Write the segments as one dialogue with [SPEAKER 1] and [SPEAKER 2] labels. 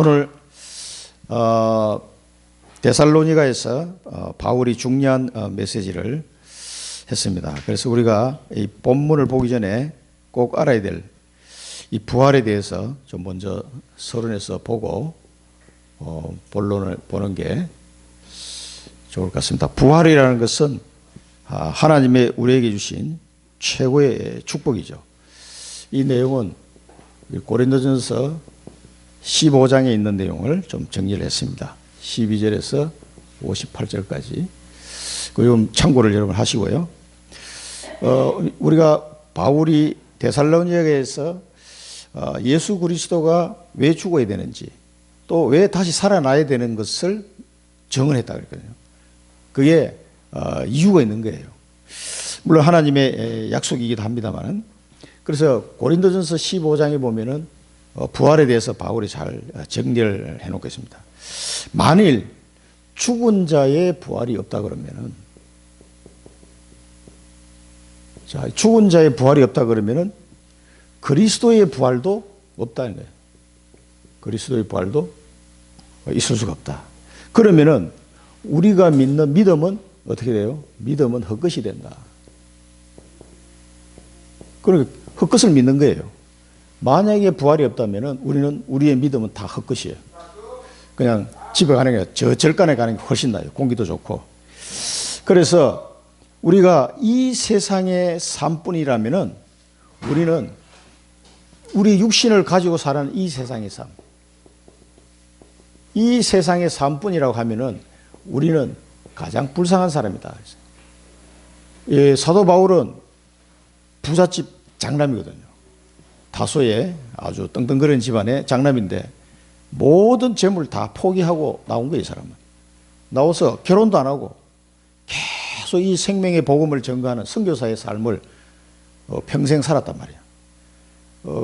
[SPEAKER 1] 오늘 데살로니가에서 바울이 중요한 메시지를 했습니다. 그래서 우리가 이 본문을 보기 전에 꼭 알아야 될 이 부활에 대해서 좀 먼저 서론에서 보고 본론을 보는 게 좋을 것 같습니다. 부활이라는 것은 하나님의 우리에게 주신 최고의 축복이죠. 이 내용은 고린도전서 15장에 있는 내용을 좀 정리를 했습니다. 12절에서 58절까지. 그럼 참고를 여러분 하시고요. 우리가 바울이 데살로니가에서 예수 그리스도가 왜 죽어야 되는지 또 왜 다시 살아나야 되는 것을 정언했다 그랬거든요. 그게 이유가 있는 거예요. 물론 하나님의 약속이기도 합니다만, 그래서 고린도전서 15장에 보면은 부활에 대해서 바울이 잘 정리를 해놓고 있습니다. 만일 죽은 자의 부활이 없다 그러면은, 자, 죽은 자의 부활이 없다 그러면은 그리스도의 부활도 없다는 거예요. 그리스도의 부활도 있을 수가 없다. 그러면은 우리가 믿는 믿음은 어떻게 돼요? 믿음은 헛것이 된다. 그러니까 헛것을 믿는 거예요. 만약에 부활이 없다면은 우리는 우리의 믿음은 다 헛것이에요. 그냥 집에 가는 게, 저 절간에 가는 게 훨씬 나아요. 공기도 좋고. 그래서 우리가 이 세상의 삶뿐이라면은 우리는 우리 육신을 가지고 사는 이 세상의 삶, 이 세상의 삶뿐이라고 하면은 우리는 가장 불쌍한 사람이다. 예, 사도 바울은 부잣집 장남이거든요. 다소의 아주 떵떵거리는 집안의 장남인데 모든 재물 다 포기하고 나온 거예요. 이 사람은 나와서 결혼도 안 하고 계속 이 생명의 복음을 전가하는 선교사의 삶을 평생 살았단 말이에요.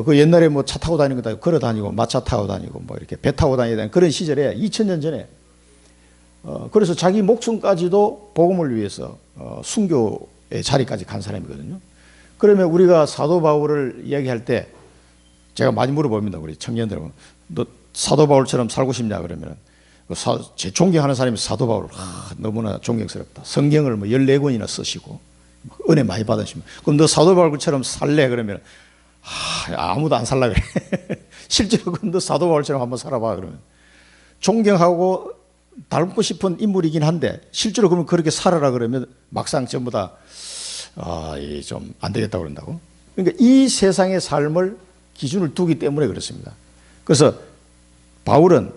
[SPEAKER 1] 그 옛날에 뭐 차 타고 다니는 거다 걸어 다니고 마차 타고 다니고 뭐 이렇게 배 타고 다니는 그런 시절에 2000년 전에 그래서 자기 목숨까지도 복음을 위해서 순교의 자리까지 간 사람이거든요. 그러면 우리가 사도 바울을 이야기할 때 제가 많이 물어봅니다. 우리 청년들, 너 사도 바울처럼 살고 싶냐 그러면 제 존경하는 사람이 사도 바울, 너무나 존경스럽다. 성경을 뭐 14권이나 쓰시고 은혜 많이 받으시면, 그럼 너 사도 바울처럼 살래 그러면 아무도 안 살라 그래. 실제로 그럼 너 사도 바울처럼 한번 살아봐 그러면 존경하고 닮고 싶은 인물이긴 한데 실제로 그러면 그렇게 살아라 그러면 막상 전부 다 좀 안 되겠다고 그런다고. 그러니까 이 세상의 삶을 기준을 두기 때문에 그렇습니다. 그래서 바울은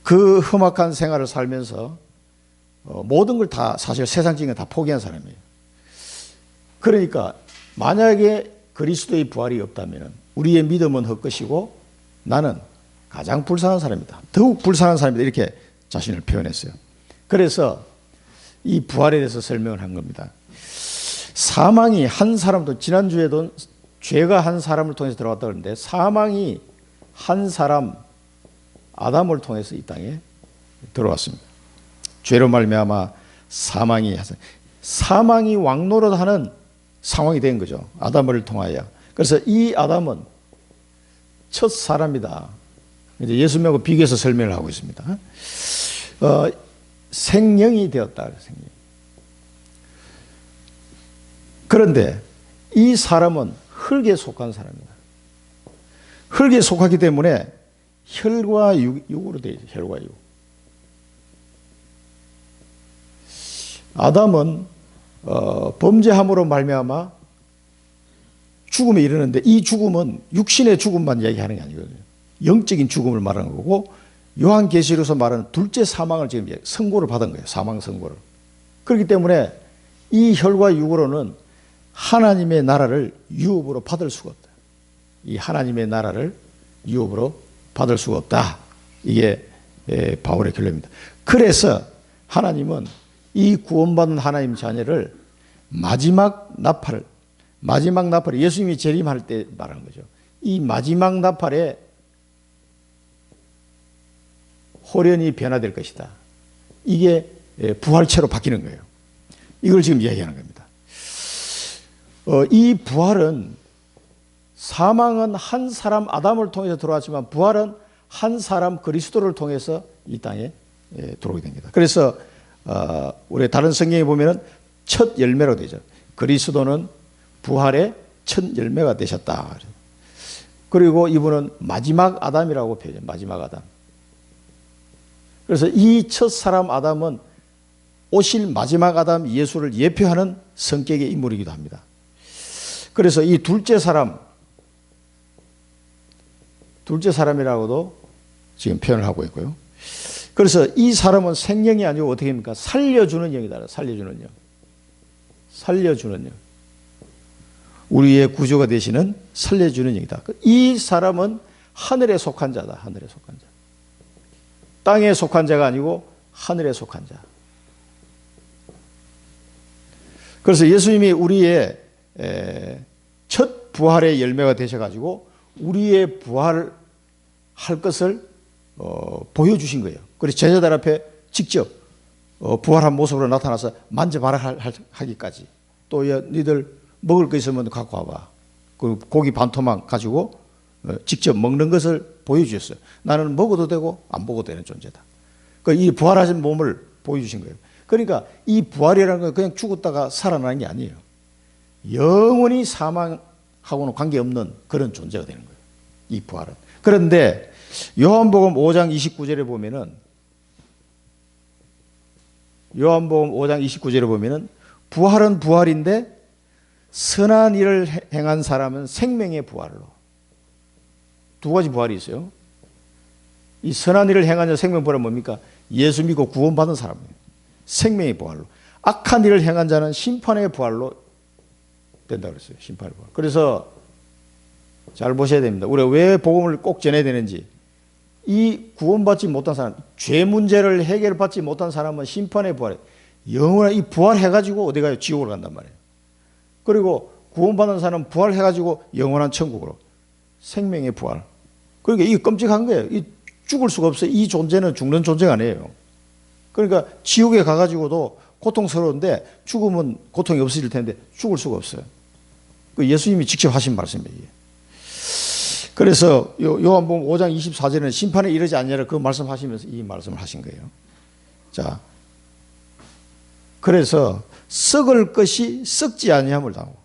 [SPEAKER 1] 그 험악한 생활을 살면서 모든 걸 다 사실 세상적인 걸 다 포기한 사람이에요. 그러니까 만약에 그리스도의 부활이 없다면 우리의 믿음은 헛것이고 나는 가장 불쌍한 사람이다. 더욱 불쌍한 사람이다. 이렇게 자신을 표현했어요. 그래서 이 부활에 대해서 설명을 한 겁니다. 사망이 한 사람도, 지난주에도 죄가 한 사람을 통해서 들어왔다 그러는데 사망이 한 사람 아담을 통해서 이 땅에 들어왔습니다. 죄로 말미암아 사망이 왕노릇하는 상황이 된 거죠. 아담을 통하여. 그래서 이 아담은 첫 사람이다. 이제 예수님하고 비교해서 설명을 하고 있습니다. 생명이 되었다. 생명. 그런데 이 사람은 흙에 속한 사람이다. 흙에 속하기 때문에 혈과 육으로 되어 있어요. 혈과 육. 아담은 범죄함으로 말미암아 죽음에 이르는데 이 죽음은 육신의 죽음만 이야기하는 게 아니거든요. 영적인 죽음을 말하는 거고 요한계시록에서 말하는 둘째 사망을 지금 선고를 받은 거예요. 사망 선고를. 그렇기 때문에 이 혈과 육으로는 하나님의 나라를 유업으로 받을 수가 없다. 이 하나님의 나라를 유업으로 받을 수가 없다. 이게 바울의 결론입니다. 그래서 하나님은 이 구원받은 하나님 자녀를 마지막 나팔 예수님이 재림할 때 말하는 거죠. 이 마지막 나팔에 호련히 변화될 것이다. 이게 부활체로 바뀌는 거예요. 이걸 지금 이야기하는 겁니다. 이 부활은 사망은 한 사람 아담을 통해서 들어왔지만 부활은 한 사람 그리스도를 통해서 이 땅에 들어오게 됩니다. 그래서 우리 다른 성경에 보면은 첫 열매로 되죠. 그리스도는 부활의 첫 열매가 되셨다. 그리고 이분은 마지막 아담이라고 표현해요. 마지막 아담. 그래서 이 첫 사람 아담은 오실 마지막 아담 예수를 예표하는 성격의 인물이기도 합니다. 그래서 이 둘째 사람이라고도 지금 표현을 하고 있고요. 그래서 이 사람은 생명이 아니고 어떻게 합니까? 살려주는 영이다. 살려주는 영. 살려주는 영. 우리의 구조가 되시는 살려주는 영이다. 이 사람은 하늘에 속한 자다. 하늘에 속한 자. 땅에 속한 자가 아니고 하늘에 속한 자. 그래서 예수님이 우리의 첫 부활의 열매가 되셔가지고 우리의 부활할 것을 보여주신 거예요. 그래서 제자들 앞에 직접 부활한 모습으로 나타나서 만져봐라 하기까지. 또 너희들 먹을 거 있으면 갖고 와봐. 그 고기 반토막 가지고 직접 먹는 것을 보여주셨어요. 나는 먹어도 되고 안 먹어도 되는 존재다. 이 부활하신 몸을 보여주신 거예요. 그러니까 이 부활이라는 건 그냥 죽었다가 살아나는 게 아니에요. 영원히 사망하고는 관계없는 그런 존재가 되는 거예요. 이 부활은. 그런데 요한복음 5장 29절에 보면은 부활은 부활인데 선한 일을 행한 사람은 생명의 부활로. 두 가지 부활이 있어요. 이 선한 일을 행한 자 생명 부활은 뭡니까? 예수 믿고 구원받은 사람이에요. 생명의 부활로. 악한 일을 행한 자는 심판의 부활로 된다고 그랬어요. 심판의 부활. 그래서 잘 보셔야 됩니다. 우리가 왜 복음을 꼭 전해야 되는지. 이 구원받지 못한 사람, 죄 문제를 해결받지 못한 사람은 심판의 부활에 영원한 이 부활해가지고 어디 가요? 지옥으로 간단 말이에요. 그리고 구원받은 사람은 부활해가지고 영원한 천국으로. 생명의 부활. 그러니까 이게 끔찍한 거예요. 이 죽을 수가 없어요. 이 존재는 죽는 존재가 아니에요. 그러니까 지옥에 가가지고도 고통스러운데 죽으면 고통이 없어질 텐데 죽을 수가 없어요. 예수님이 직접 하신 말씀이에요. 그래서 요한복음 5장 24절에는 심판에 이르지 않냐를 그 말씀하시면서 이 말씀을 하신 거예요. 자, 그래서 썩을 것이 썩지 아니함을 당하고,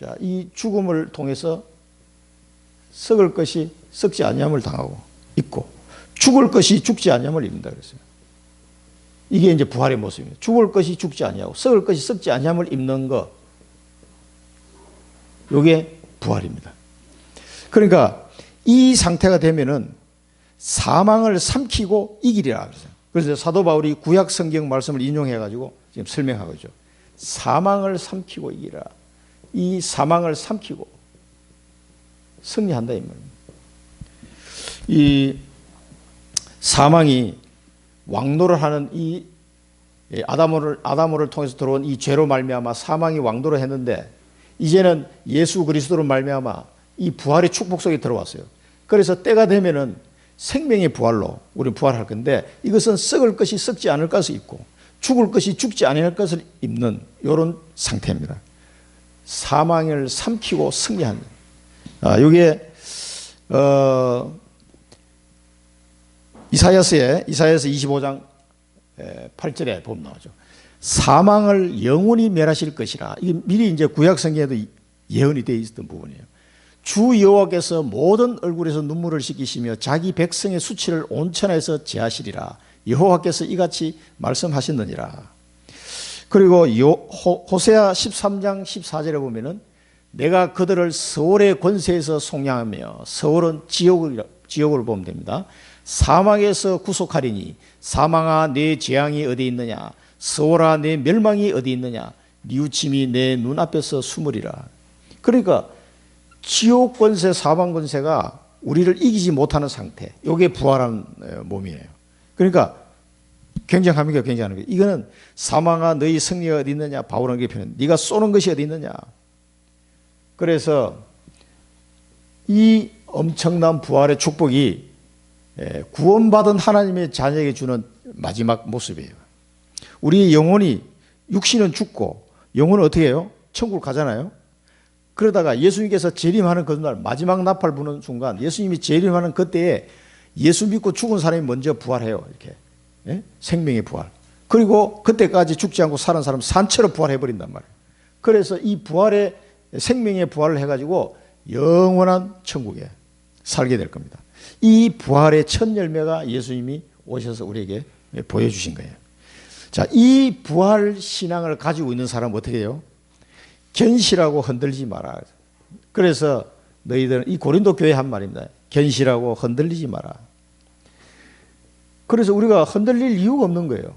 [SPEAKER 1] 자, 이 죽음을 통해서 썩을 것이 썩지 아니함을 당하고 있고, 죽을 것이 죽지 아니함을 입는다 그랬어요. 이게 이제 부활의 모습입니다. 죽을 것이 죽지 아니하고 썩을 것이 썩지 아니함을 입는 것, 이게 부활입니다. 그러니까 이 상태가 되면은 사망을 삼키고 이기리라 그랬어요. 그래서 사도 바울이 구약 성경 말씀을 인용해 가지고 지금 설명하고 있죠. 사망을 삼키고 이기라. 이 사망을 삼키고 승리한다 이 말입니다. 이 사망이 왕노를 하는 이 아담을 통해서 들어온 이 죄로 말미암아 사망이 왕노를 했는데 이제는 예수 그리스도로 말미암아 이 부활의 축복 속에 들어왔어요. 그래서 때가 되면은 생명의 부활로 우리는 부활할 건데 이것은 썩을 것이 썩지 않을 것을 입고 죽을 것이 죽지 않을 것을 입는 이런 상태입니다. 사망을 삼키고 승리하는. 이게 이사야서 25장 8절에 보면 나오죠. 사망을 영원히 멸하실 것이라. 이게 미리 이제 구약 성경에도 예언이 되어 있었던 부분이에요. 주 여호와께서 모든 얼굴에서 눈물을 씻기시며 자기 백성의 수치를 온천에서 제하시리라. 여호와께서 이같이 말씀하셨느니라. 그리고 호세아 13장 14절에 보면은 내가 그들을 서울의 권세에서 속량하며 서울은 지옥을 보면 됩니다. 사망에서 구속하리니 사망아 내 재앙이 어디 있느냐, 서울아 내 멸망이 어디 있느냐, 뉘우침이 내 눈앞에서 숨으리라. 그러니까 지옥 권세, 사망 권세가 우리를 이기지 못하는 상태, 이게 부활한 몸이에요. 그러니까 굉장합니까? 굉장한 거예요. 이거는 사망아 너희 승리가 어디 있느냐, 바울은 그렇게 표현해요. 네가 쏘는 것이 어디 있느냐. 그래서 이 엄청난 부활의 축복이 구원받은 하나님의 자녀에게 주는 마지막 모습이에요. 우리 영혼이, 육신은 죽고 영혼은 어떻게 해요? 천국을 가잖아요. 그러다가 예수님께서 재림하는 그날 마지막 나팔 부는 순간 예수님이 재림하는 그때에 예수 믿고 죽은 사람이 먼저 부활해요. 이렇게. 예? 생명의 부활. 그리고 그때까지 죽지 않고 살은 사람 산채로 부활해버린단 말이에요. 그래서 이 부활의 생명의 부활을 해가지고 영원한 천국에 살게 될 겁니다. 이 부활의 첫 열매가 예수님이 오셔서 우리에게 보여주신 거예요. 자, 이 부활 신앙을 가지고 있는 사람은 어떻게 해요? 견실하고 흔들리지 마라. 그래서 너희들은 이 고린도 교회 한 말입니다. 견실하고 흔들리지 마라. 그래서 우리가 흔들릴 이유가 없는 거예요.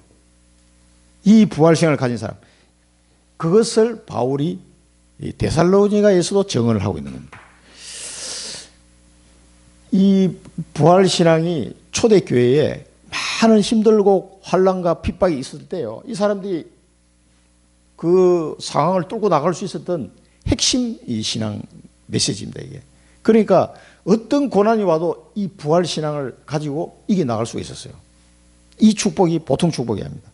[SPEAKER 1] 이 부활 신앙을 가진 사람. 그것을 바울이 데살로니가에서도 증언을 하고 있는 겁니다. 이 부활 신앙이 초대 교회에 많은 힘들고 환난과 핍박이 있을 때요. 이 사람들이 그 상황을 뚫고 나갈 수 있었던 핵심 이 신앙 메시지입니다, 이게. 그러니까 어떤 고난이 와도 이 부활 신앙을 가지고 이겨 나갈 수가 있었어요. 이 축복이 보통 축복이 아닙니다.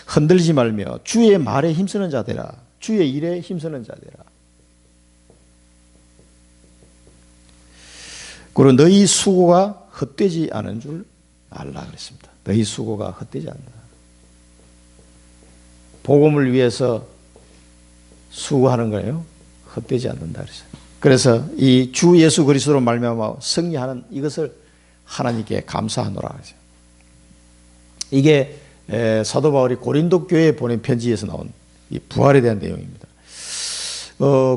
[SPEAKER 1] 흔들리지 말며 주의 말에 힘쓰는 자 되라. 주의 일에 힘쓰는 자 되라. 그리고 너희 수고가 헛되지 않은 줄 알라 그랬습니다. 너희 수고가 헛되지 않는다. 복음을 위해서 수고하는 거예요. 헛되지 않는다 그랬어요. 그래서 이 주 예수 그리스도로 말미암아 승리하는 이것을 하나님께 감사하노라 그랬어요. 이게 사도 바울이 고린도 교회에 보낸 편지에서 나온 이 부활에 대한 내용입니다.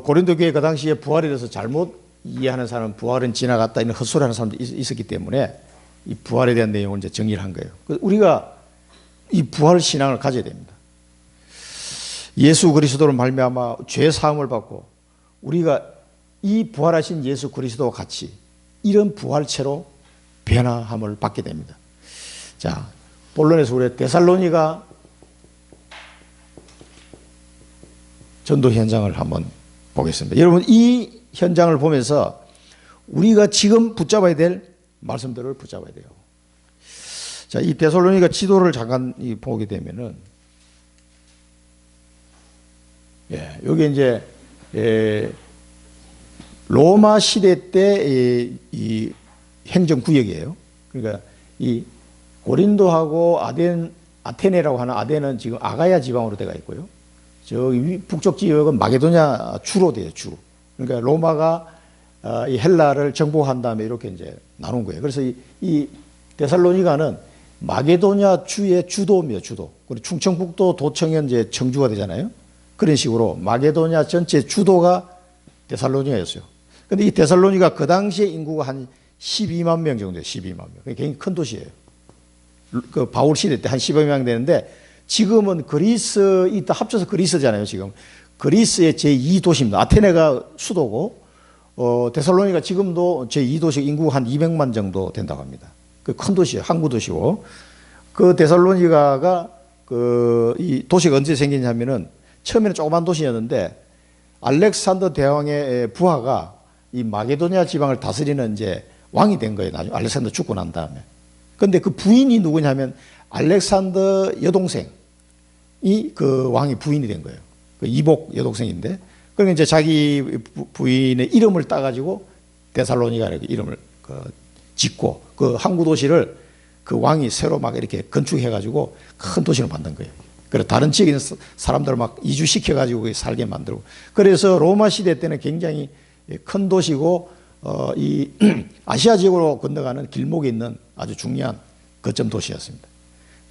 [SPEAKER 1] 고린도 교회 그 당시에 부활에 대해서 잘못 이해하는 사람은 부활은 지나갔다 이런 헛소리하는 사람도 있었기 때문에 이 부활에 대한 내용을 이제 정리를 한 거예요. 우리가 이 부활 신앙을 가져야 됩니다. 예수 그리스도로 말미암아 죄 사함을 받고 우리가 이 부활하신 예수 그리스도와 같이 이런 부활체로 변화함을 받게 됩니다. 자, 본론에서 우리 데살로니가 전도 현장을 한번 보겠습니다. 여러분 이 현장을 보면서 우리가 지금 붙잡아야 될 말씀들을 붙잡아야 돼요. 자, 이 데살로니가 지도를 잠깐 보게 되면은 여기 이제 로마 시대 때 이 행정구역이에요. 그러니까 이 고린도하고 아테네라고 하는 아덴은 지금 아가야 지방으로 되어 있고요. 저기 북쪽 지역은 마게도냐 주로 돼요, 주. 그러니까 로마가 이 헬라를 정복한 다음에 이렇게 이제 나눈 거예요. 그래서 이 데살로니가는 마게도냐 주의 주도입니다, 주도. 그리고 충청북도 도청은 이제 청주가 되잖아요. 그런 식으로 마게도냐 전체 주도가 데살로니가였어요. 근데 이 데살로니가 그 당시에 인구가 한 12만 명 정도예요, 12만 명. 굉장히 큰 도시예요. 그 바울 시대 때 한 12만 명 되는데 지금은 그리스, 이따 합쳐서 그리스잖아요, 지금. 그리스의 제2도시입니다. 아테네가 수도고, 데살로니가 지금도 제2도시 인구가 한 200만 정도 된다고 합니다. 그 큰 도시예요. 항구 도시고. 그 데살로니가가 이 도시가 언제 생기냐면은 처음에는 조그만 도시였는데 알렉산더 대왕의 부하가 이 마게도냐 지방을 다스리는 이제 왕이 된 거예요. 나중에 알렉산더 죽고 난 다음에. 근데 그 부인이 누구냐면 알렉산더 여동생이 그 왕의 부인이 된 거예요. 그 이복 여동생인데. 그러니까 이제 자기 부인의 이름을 따가지고 데살로니가 이렇게 이름을 짓고 그 항구 도시를 그 왕이 새로 막 이렇게 건축해가지고 큰 도시를 만든 거예요. 그래서 다른 지역에 있는 사람들을 막 이주시켜가지고 살게 만들고. 그래서 로마 시대 때는 굉장히 큰 도시고, 이 아시아 지역으로 건너가는 길목에 있는 아주 중요한 거점 도시였습니다.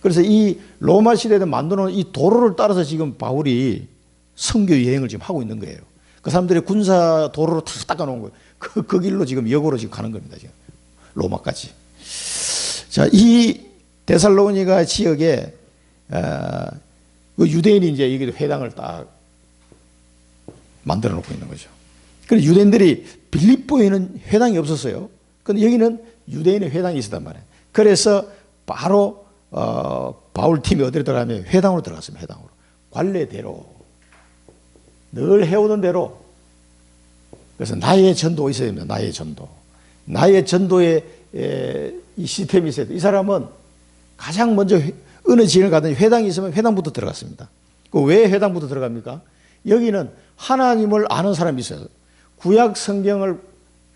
[SPEAKER 1] 그래서 이 로마 시대에 만들어놓은 이 도로를 따라서 지금 바울이 선교 여행을 지금 하고 있는 거예요. 그 사람들이 군사 도로로 탁 닦아놓은 거예요. 그 길로 지금 역으로 지금 가는 겁니다. 지금 로마까지. 자, 이 데살로니가 지역에 그 유대인이 이제 여기 회당을 딱 만들어 놓고 있는 거죠. 그런데 유대인들이 빌립보에는 회당이 없었어요. 그런데 여기는 유대인의 회당이 있었단 말이에요. 그래서 바로 바울 팀이 어디로 들어가면 회당으로 들어갔습니다. 회당으로. 관례대로 늘 해오던 대로. 그래서 나의 전도가 있어야 됩니다. 나의 전도. 나의 전도의 이 시스템이 있어야 돼요. 이 사람은 가장 먼저 어느 지역을 가든지 회당이 있으면 회당부터 들어갔습니다. 왜 회당부터 들어갑니까? 여기는 하나님을 아는 사람이 있어요. 구약 성경을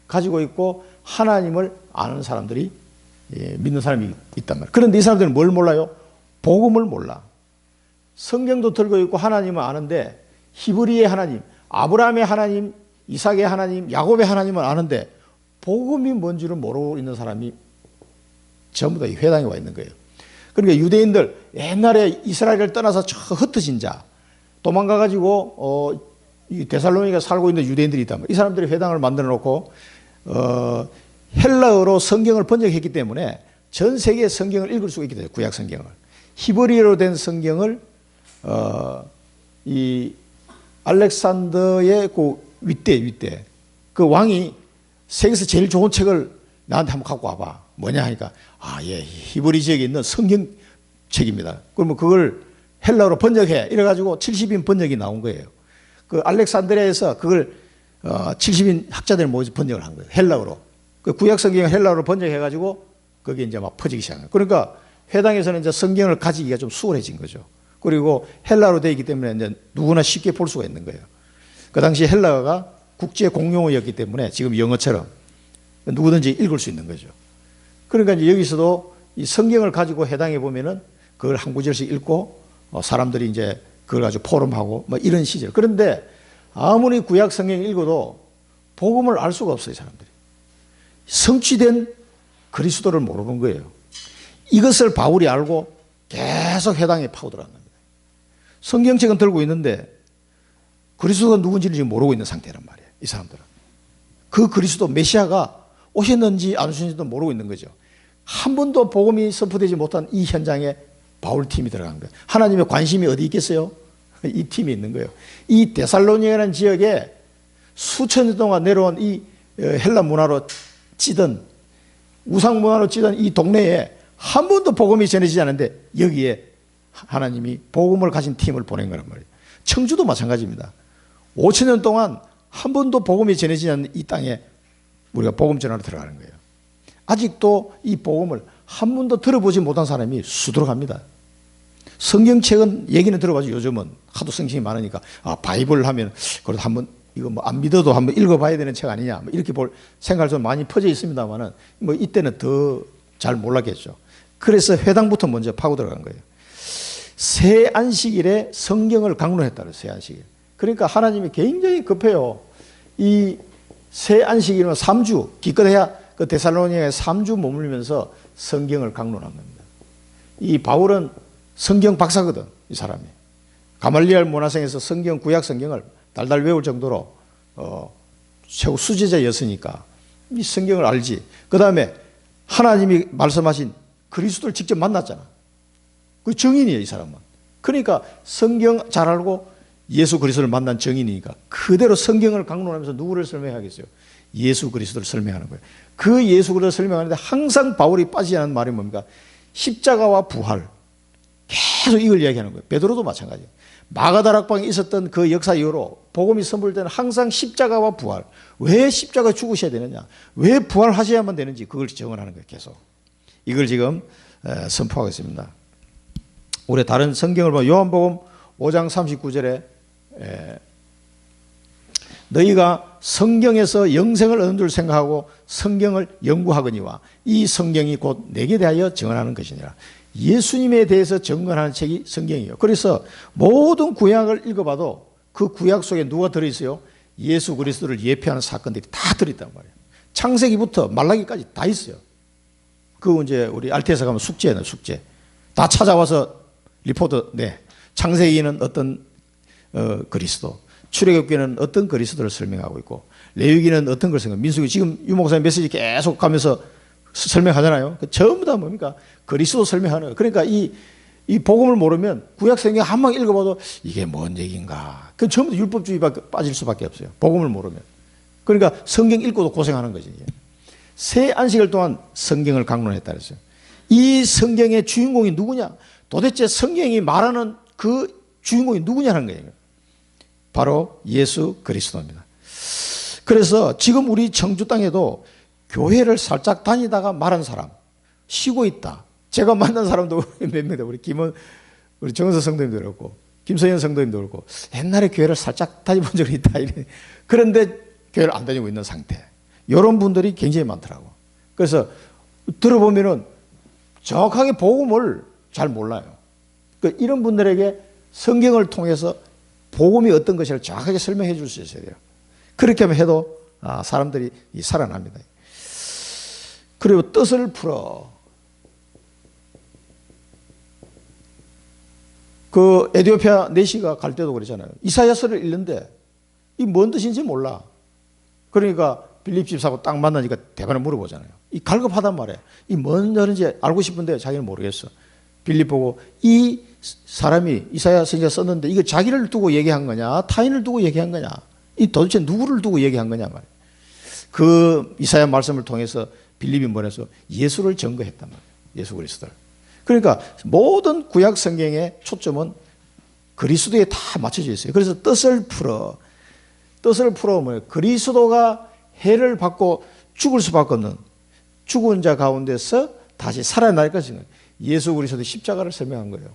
[SPEAKER 1] 가지고 있고 하나님을 아는 사람들이 믿는 사람이 있단 말이에요. 그런데 이 사람들은 뭘 몰라요? 복음을 몰라. 성경도 들고 있고 하나님을 아는데 히브리의 하나님, 아브라함의 하나님, 이삭의 하나님, 야곱의 하나님을 아는데 복음이 뭔지를 모르고 있는 사람이 전부 다 이 회당에 와 있는 거예요. 그러니까 유대인들 옛날에 이스라엘을 떠나서 저 흩어진 자 도망가가지고 이 데살로니가 살고 있는 유대인들이 있단 말이에요. 이 사람들이 회당을 만들어 놓고 헬라어로 성경을 번역했기 때문에 전 세계의 성경을 읽을 수가 있게 돼요. 구약 성경을. 히브리어로 된 성경을 이 알렉산더의 그 윗대 그 왕이 세계에서 제일 좋은 책을 나한테 한번 갖고 와봐. 뭐냐 하니까 예, 히브리 지역에 있는 성경 책입니다. 그러면 그걸 헬라어로 번역해. 이래가지고 70인 번역이 나온 거예요. 그 알렉산드리아에서 그걸 70인 학자들 모여서 번역을 한 거예요. 헬라어로. 그 구약 성경을 헬라어로 번역해가지고 그게 이제 막 퍼지기 시작한 거예요. 그러니까 회당에서는 이제 성경을 가지기가 좀 수월해진 거죠. 그리고 헬라어로 되어 있기 때문에 이제 누구나 쉽게 볼 수가 있는 거예요. 그 당시 헬라어가 국제 공용어였기 때문에 지금 영어처럼 누구든지 읽을 수 있는 거죠. 그러니까 이제 여기서도 이 성경을 가지고 해당해 보면은 그걸 한 구절씩 읽고 사람들이 이제 그걸 가지고 포럼하고 뭐 이런 시절. 그런데 아무리 구약 성경 읽어도 복음을 알 수가 없어요, 사람들이. 성취된 그리스도를 모르는 거예요. 이것을 바울이 알고 계속 해당에 파고들어간 겁니다. 성경책은 들고 있는데 그리스도가 누군지를 지금 모르고 있는 상태란 말이에요, 이 사람들은. 그 그리스도 메시아가 오셨는지 안 오셨는지도 모르고 있는 거죠. 한 번도 복음이 선포되지 못한 이 현장에 바울 팀이 들어간 거예요. 하나님의 관심이 어디 있겠어요? 이 팀이 있는 거예요. 이 데살로니가라는 지역에 수천 년 동안 내려온 이 헬라 문화로 찌든 우상 문화로 찌든 이 동네에 한 번도 복음이 전해지지 않는데 여기에 하나님이 복음을 가진 팀을 보낸 거란 말이에요. 청주도 마찬가지입니다. 5천 년 동안 한 번도 복음이 전해지지 않는 이 땅에 우리가 복음 전하러 들어가는 거예요. 아직도 이 복음을 한 번도 들어보지 못한 사람이 수두룩합니다. 성경책은 얘기는 들어봐죠. 요즘은 하도 성경이 많으니까 바이블 하면 그래도 한번 이거 뭐 안 믿어도 한번 읽어봐야 되는 책 아니냐 뭐 이렇게 볼 생각이 좀 많이 퍼져 있습니다만은 뭐 이때는 더 잘 몰랐겠죠. 그래서 회당부터 먼저 파고 들어간 거예요. 새 안식일에 성경을 강론했다 그래요. 새 안식일. 그러니까 하나님이 굉장히 급해요. 이 새 안식일은 3주 기껏해야 그 데살로니가에 3주 머물면서 성경을 강론한 겁니다. 이 바울은 성경 박사거든, 이 사람이. 가말리엘 문화생에서 성경 구약 성경을 달달 외울 정도로 최고 수제자였으니까 이 성경을 알지. 그 다음에 하나님이 말씀하신 그리스도를 직접 만났잖아. 그 정인이에요, 이 사람은. 그러니까 성경 잘 알고 예수 그리스도를 만난 정인이니까 그대로 성경을 강론하면서 누구를 설명하겠어요? 예수 그리스도를 설명하는 거예요. 그 예수 그리스도를 설명하는데 항상 바울이 빠지지 않는 말이 뭡니까? 십자가와 부활. 계속 이걸 이야기하는 거예요. 베드로도 마찬가지예요. 마가다락방에 있었던 그 역사 이후로 복음이 선포될 때는 항상 십자가와 부활. 왜 십자가 죽으셔야 되느냐? 왜 부활하셔야만 되는지 그걸 정언하는 거예요. 계속. 이걸 지금 선포하고 있습니다. 우리 다른 성경을 보면 요한복음 5장 39절에 너희가 성경에서 영생을 얻는 줄 생각하고 성경을 연구하거니와 이 성경이 곧 내게 대하여 증언하는 것이니라. 예수님에 대해서 증언하는 책이 성경이에요. 그래서 모든 구약을 읽어봐도 그 구약 속에 누가 들어있어요? 예수 그리스도를 예표하는 사건들이 다 들어있단 말이에요. 창세기부터 말라기까지 다 있어요. 그 이제 우리 알테에서 가면 숙제는 숙제. 다 찾아와서 리포트 내. 창세기는 어떤 그리스도, 출애굽기는 어떤 그리스도를 설명하고 있고, 레위기는 어떤 걸 설명. 민수기 지금 유 목사님 메시지 계속 가면서 설명하잖아요. 전부 다 뭡니까? 그리스도 설명하는 거예요. 그러니까 이 복음을 모르면 구약 성경 한 번 읽어봐도 이게 뭔 얘기인가. 그 전부 다 율법주의 빠질 수밖에 없어요. 복음을 모르면. 그러니까 성경 읽고도 고생하는 거지. 새 안식일 동안 성경을 강론했다 그랬어요. 이 성경의 주인공이 누구냐? 도대체 성경이 말하는 그 주인공이 누구냐는 거예요. 바로 예수 그리스도입니다. 그래서 지금 우리 청주 땅에도 교회를 살짝 다니다가 말한 사람, 쉬고 있다. 제가 만난 사람도 몇 명, 우리 정은서 성도님도 그렇고, 김성현 성도님도 그렇고, 옛날에 교회를 살짝 다녀본 적이 있다. 그런데 교회를 안 다니고 있는 상태. 이런 분들이 굉장히 많더라고. 그래서 들어보면은 정확하게 복음을 잘 몰라요. 이런 분들에게 성경을 통해서 복음이 어떤 것을 정확하게 설명해 줄 수 있어야 돼요. 그렇게 하면 해도 사람들이 살아납니다. 그리고 뜻을 풀어. 그 에티오피아 내시가 갈 때도 그러잖아요. 이사야서를 읽는데 이 뭔 뜻인지 몰라. 그러니까 빌립 집사하고 딱 만나니까 대번에 물어보잖아요. 이 갈급하단 말이에요. 이 뭔 말인지 알고 싶은데 자기는 모르겠어. 빌립 보고 이 사람이 이사야 선지자 썼는데 이거 자기를 두고 얘기한 거냐 타인을 두고 얘기한 거냐 이 도대체 누구를 두고 얘기한 거냐 말이에요. 그 이사야 말씀을 통해서 빌립이 뭐래서 예수를 증거했단 말이에요. 예수 그리스도를. 그러니까 모든 구약 성경의 초점은 그리스도에 다 맞춰져 있어요. 그래서 뜻을 풀어 뭐예요? 그리스도가 해를 받고 죽을 수밖에 없는 죽은 자 가운데서 다시 살아날 것인 거예요. 예수 그리스도의 십자가를 설명한 거예요.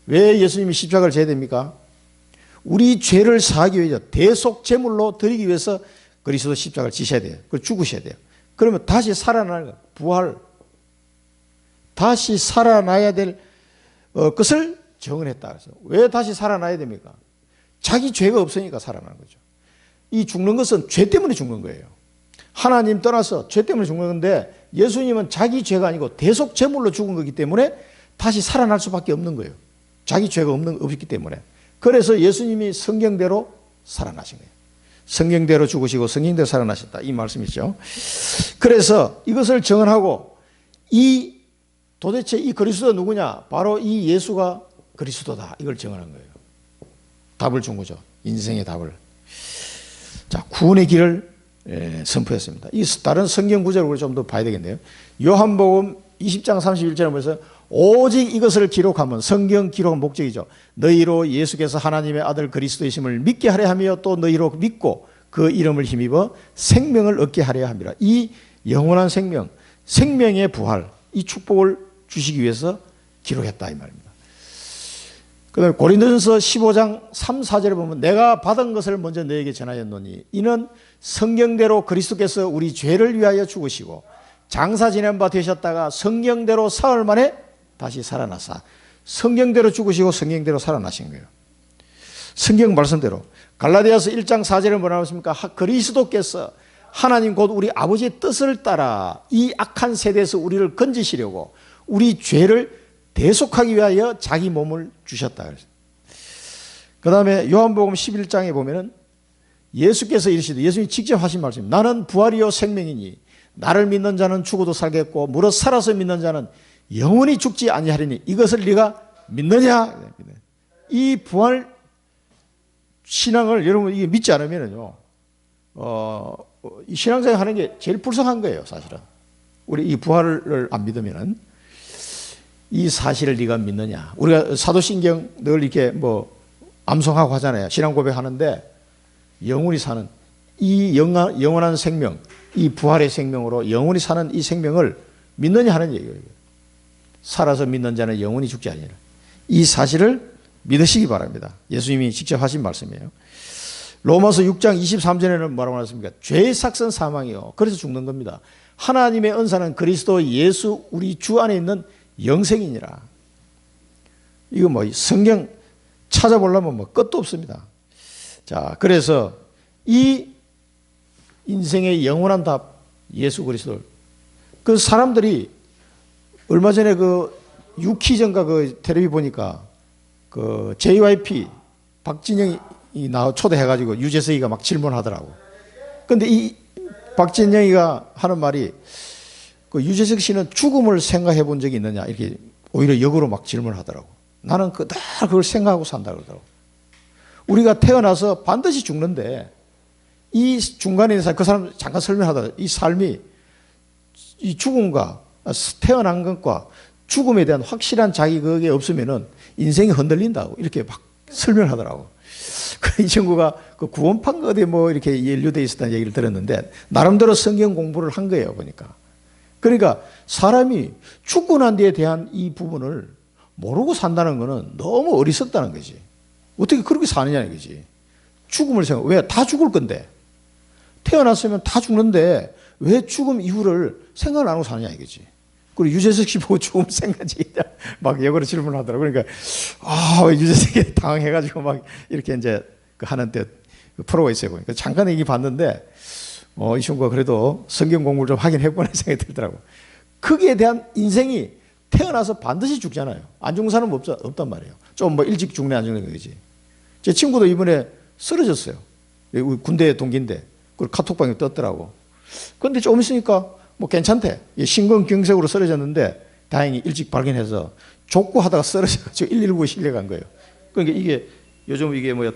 [SPEAKER 1] 왜 예수님이 십자가를 져야 됩니까? 우리 죄를 사하기 위해서 대속 제물로 드리기 위해서 그리스도 십자가를 지셔야 돼요. 그리고 죽으셔야 돼요. 그러면 다시 살아나는 거예요. 부활. 다시 살아나야 될 것을 정언했다. 그래서 왜 다시 살아나야 됩니까? 자기 죄가 없으니까 살아나는 거죠. 이 죽는 것은 죄 때문에 죽는 거예요. 하나님 떠나서 죄 때문에 죽는 건데 예수님은 자기 죄가 아니고 대속 제물로 죽은 거기 때문에 다시 살아날 수밖에 없는 거예요. 자기 죄가 없기 때문에. 그래서 예수님이 성경대로 살아나신 거예요. 성경대로 죽으시고 성경대로 살아나셨다. 이 말씀이죠. 그래서 이것을 정언하고 도대체 이 그리스도가 누구냐? 바로 이 예수가 그리스도다. 이걸 정언한 거예요. 답을 준 거죠. 인생의 답을. 자, 구원의 길을 선포했습니다. 이 다른 성경 구절을 좀 더 봐야 되겠네요. 요한복음 20장 31절에 보면서 오직 이것을 기록하면 성경 기록은 목적이죠. 너희로 예수께서 하나님의 아들 그리스도이심을 믿게 하려 하며 또 너희로 믿고 그 이름을 힘입어 생명을 얻게 하려 함이라. 이 영원한 생명, 생명의 부활, 이 축복을 주시기 위해서 기록했다 이 말입니다. 그 다음에 고린도전서 15장 3, 4절에 보면 내가 받은 것을 먼저 너에게 전하였노니 이는 성경대로 그리스도께서 우리 죄를 위하여 죽으시고 장사 지낸 바 되셨다가 성경대로 사흘 만에 다시 살아나사. 성경대로 죽으시고 성경대로 살아나신 거예요. 성경 말씀대로. 갈라디아서 1장 4절에 뭐라고 했습니까? 그리스도께서 하나님 곧 우리 아버지의 뜻을 따라 이 악한 세대에서 우리를 건지시려고 우리 죄를 대속하기 위하여 자기 몸을 주셨다. 그 다음에 요한복음 11장에 보면은 예수께서 이르시되 예수님이 직접 하신 말씀 나는 부활이요 생명이니 나를 믿는 자는 죽어도 살겠고 무릇 살아서 믿는 자는 영원히 죽지 아니하리니 이것을 네가 믿느냐? 이 부활 신앙을 여러분 이게 믿지 않으면은요, 이 신앙생활 하는 게 제일 불쌍한 거예요, 사실은. 우리 이 부활을 안 믿으면은 이 사실을 네가 믿느냐? 우리가 사도신경 늘 이렇게 뭐 암송하고 하잖아요. 신앙 고백하는데 영원히 사는 이 영원한 생명, 이 부활의 생명으로 영원히 사는 이 생명을 믿느냐 하는 얘기예요. 살아서 믿는 자는 영원히 죽지 아니라. 이 사실을 믿으시기 바랍니다. 예수님이 직접 하신 말씀이에요. 로마서 6장 23절에는 뭐라고 하셨습니까? 죄의 삭선 사망이요. 그래서 죽는 겁니다. 하나님의 은사는 그리스도 예수 우리 주 안에 있는 영생이니라. 이거 뭐 성경 찾아보려면 뭐 끝도 없습니다. 자, 그래서 이 인생의 영원한 답 예수 그리스도. 그 사람들이 얼마 전에 그 유키전가 그 텔레비 보니까 그 JYP 박진영이 초대해가지고 유재석이가 막 질문하더라고. 근데 이 박진영이가 하는 말이 그 유재석 씨는 죽음을 생각해 본 적이 있느냐 이렇게 오히려 역으로 막 질문하더라고. 나는 그걸 생각하고 산다 그러더라고. 우리가 태어나서 반드시 죽는데 이 중간에 있는 사람, 그 사람 잠깐 설명하다 이 삶이 이 죽음과 태어난 것과 죽음에 대한 확실한 자기가 없으면은 인생이 흔들린다고 이렇게 막 설명하더라고. 이 친구가 그 구원판 어디 뭐 이렇게 연루되어 있었다는 얘기를 들었는데 나름대로 성경 공부를 한 거예요, 보니까. 그러니까 사람이 죽고 난 뒤에 대한 이 부분을 모르고 산다는 거는 너무 어리석다는 거지. 어떻게 그렇게 사느냐는 거지. 죽음을 생각, 왜? 다 죽을 건데. 태어났으면 다 죽는데 왜 죽음 이후를 생각을 안 하고 사느냐 이거지. 그리고 유재석 씨 보고 죽음 생각이 막 역으로 질문하더라고요. 그러니까 유재석이 당황해가지고 막 이렇게 이제 하는 때 프로가 있어요. 보니까 잠깐 얘기 봤는데 이 친구가 그래도 성경 공부를 좀 하긴 했구나 생각이 들더라고. 거기에 대한 인생이 태어나서 반드시 죽잖아요. 안 죽는 사람은 없단 말이에요. 좀 뭐 일찍 죽네 안 죽네 그거지. 제 친구도 이번에 쓰러졌어요. 군대 동기인데 그걸 카톡방에 떴더라고. 그런데 좀 있으니까 뭐 괜찮대. 심근경색으로 쓰러졌는데 다행히 일찍 발견해서 족구하다가 쓰러져가지고 119에 실려간 거예요. 그러니까 이게 요즘 이게 뭐야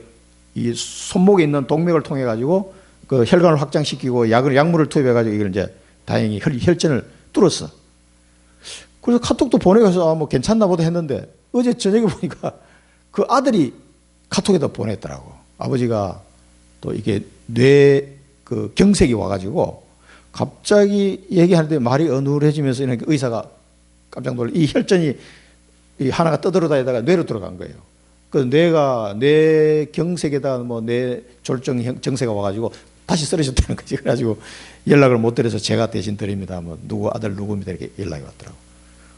[SPEAKER 1] 이 손목에 있는 동맥을 통해 가지고 그 혈관을 확장시키고 약물을 투입해 가지고 이걸 이제 다행히 혈전을 뚫었어. 그래서 카톡도 보내서 뭐 괜찮나 보다 했는데 어제 저녁에 보니까 그 아들이 카톡에다 보냈더라고. 아버지가 또 이게 뇌 그 경색이 와가지고 갑자기 얘기하는데 말이 어눌해지면서 이렇게 의사가 깜짝 놀라. 이 혈전이 이 하나가 떠들어다니다가 뇌로 들어간 거예요. 그 뇌가 뇌 경색에다 뭐 뇌 졸정 정세가 와가지고 다시 쓰러졌다는 거지. 그래가지고 연락을 못 드려서 제가 대신 드립니다. 뭐 누구 아들 누구입니다 이렇게 연락이 왔더라고.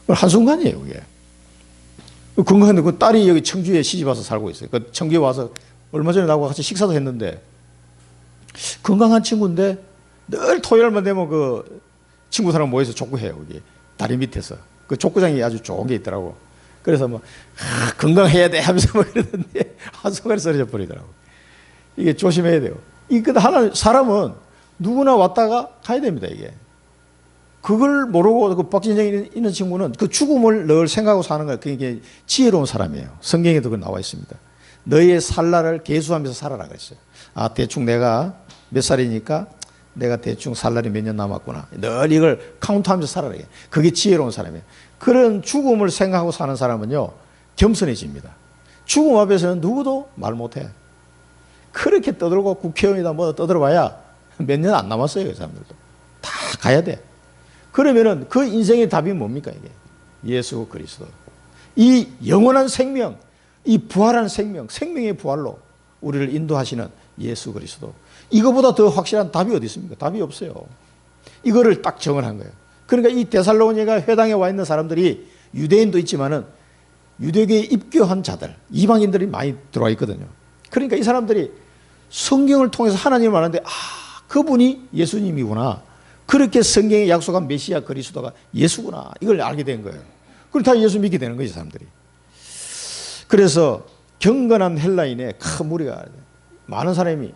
[SPEAKER 1] 한순간이에요 그게. 건강한데 그 딸이 여기 청주에 시집 와서 살고 있어요. 그 청주에 와서 얼마 전에 나하고 같이 식사도 했는데 건강한 친구인데 늘 토요일만 되면 그 친구 사람 모여서 족구해요. 여기 다리 밑에서 그 족구장이 아주 좋은 게 있더라고. 그래서 뭐 건강해야 돼 하면서 뭐 그러는데 한순간에 쓰러져 버리더라고. 이게 조심해야 돼요. 이그 하나 사람은 누구나 왔다가 가야 됩니다. 이게 그걸 모르고 그 박진영이 있는 친구는 그 죽음을 늘 생각하고 사는 거예요. 그게 지혜로운 사람이에요. 성경에도 그 나와 있습니다. 너의 살날을 계수하면서 살아라 그랬어요. 대충 내가 몇 살이니까 내가 대충 살날이 몇 년 남았구나. 늘 이걸 카운트하면서 살아라. 그게 지혜로운 사람이에요. 그런 죽음을 생각하고 사는 사람은요 겸손해집니다. 죽음 앞에서는 누구도 말 못해. 그렇게 떠들고 국회의원이다 뭐 떠들어봐야 몇 년 안 남았어요. 그 사람들도 다 가야 돼. 그러면은 그 인생의 답이 뭡니까 이게? 예수 그리스도. 이 영원한 생명, 이 부활한 생명, 생명의 부활로 우리를 인도하시는 예수 그리스도. 이거보다 더 확실한 답이 어디 있습니까? 답이 없어요. 이거를 딱 정언한 거예요. 그러니까 이 데살로니가 회당에 와 있는 사람들이 유대인도 있지만은 유대교에 입교한 자들, 이방인들이 많이 들어와 있거든요. 그러니까 이 사람들이 성경을 통해서 하나님을 아는데 그분이 예수님이구나. 그렇게 성경에 약속한 메시아 그리스도가 예수구나. 이걸 알게 된 거예요. 그럼 다 예수 믿게 되는 거지 사람들이. 그래서 경건한 헬라인의 큰 무리가 많은 사람이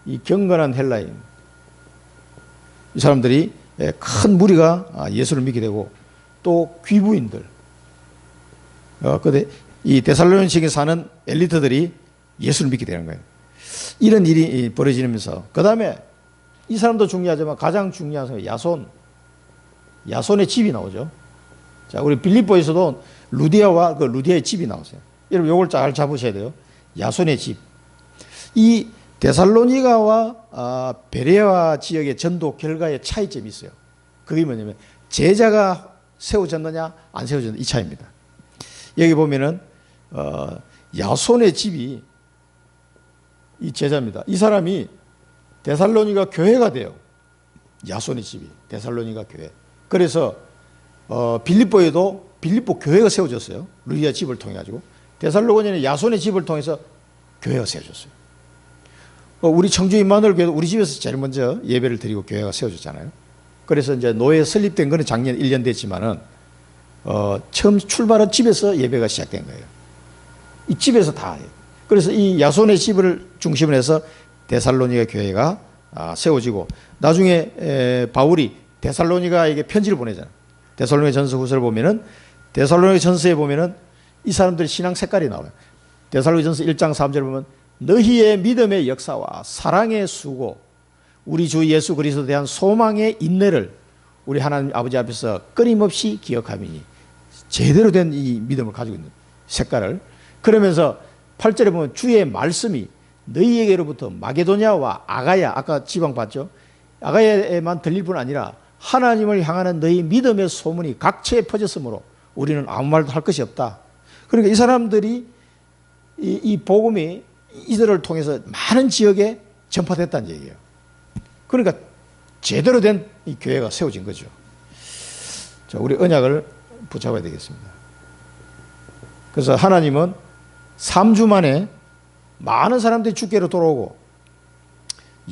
[SPEAKER 1] 이 경건한 헬라인 이 사람들이 큰 무리가 예수를 믿게 되고 또 귀부인들 근데 이 데살로니가에 사는 엘리트들이 예수를 믿게 되는 거예요. 이런 일이 벌어지면서 그 다음에 이 사람도 중요하지만 가장 중요한 사람이 야손의 집이 나오죠. 자, 우리 빌립보에서도 루디아와 그 루디아의 집이 나오세요. 여러분 이걸 잘 잡으셔야 돼요. 야손의 집. 이 데살로니가와 베레아 지역의 전도 결과의 차이점이 있어요. 그게 뭐냐면 제자가 세워졌느냐 안 세워졌느냐 이 차이입니다. 여기 보면은 야손의 집이 이 제자입니다. 이 사람이 데살로니가 교회가 돼요. 야손의 집이 데살로니가 교회. 그래서 빌립보에도 빌립보 교회가 세워졌어요. 루디아 집을 통해 가지고 데살로니가는 야손의 집을 통해서 교회가 세워졌어요. 우리 청주 임마누엘 교회도 우리 집에서 제일 먼저 예배를 드리고 교회가 세워졌잖아요. 그래서 이제 노예 설립된 거는 작년 1년 됐지만은 처음 출발한 집에서 예배가 시작된 거예요. 이 집에서 다. 그래서 이 야손의 집을 중심으로 해서 데살로니가 교회가 세워지고 나중에 바울이 데살로니가에게 편지를 보내잖아요. 데살로니가 전서 후서를 보면은 데살로니가 전서에 보면은 이 사람들의 신앙 색깔이 나와요. 데살로니가 전서 1장 3절을 보면 너희의 믿음의 역사와 사랑의 수고 우리 주 예수 그리스도에 대한 소망의 인내를 우리 하나님 아버지 앞에서 끊임없이 기억하미니 제대로 된 이 믿음을 가지고 있는 색깔을 그러면서 8절에 보면 주의 말씀이 너희에게로부터 마게도냐와 아가야 아까 지방 봤죠? 아가야에만 들릴 뿐 아니라 하나님을 향하는 너희 믿음의 소문이 각처에 퍼졌으므로 우리는 아무 말도 할 것이 없다. 그러니까 이 사람들이 이 복음이 이들을 통해서 많은 지역에 전파됐다는 얘기예요. 그러니까 제대로 된 이 교회가 세워진 거죠. 자, 우리 언약을 붙잡아야 되겠습니다. 그래서 하나님은 3주 만에 많은 사람들이 주께로 돌아오고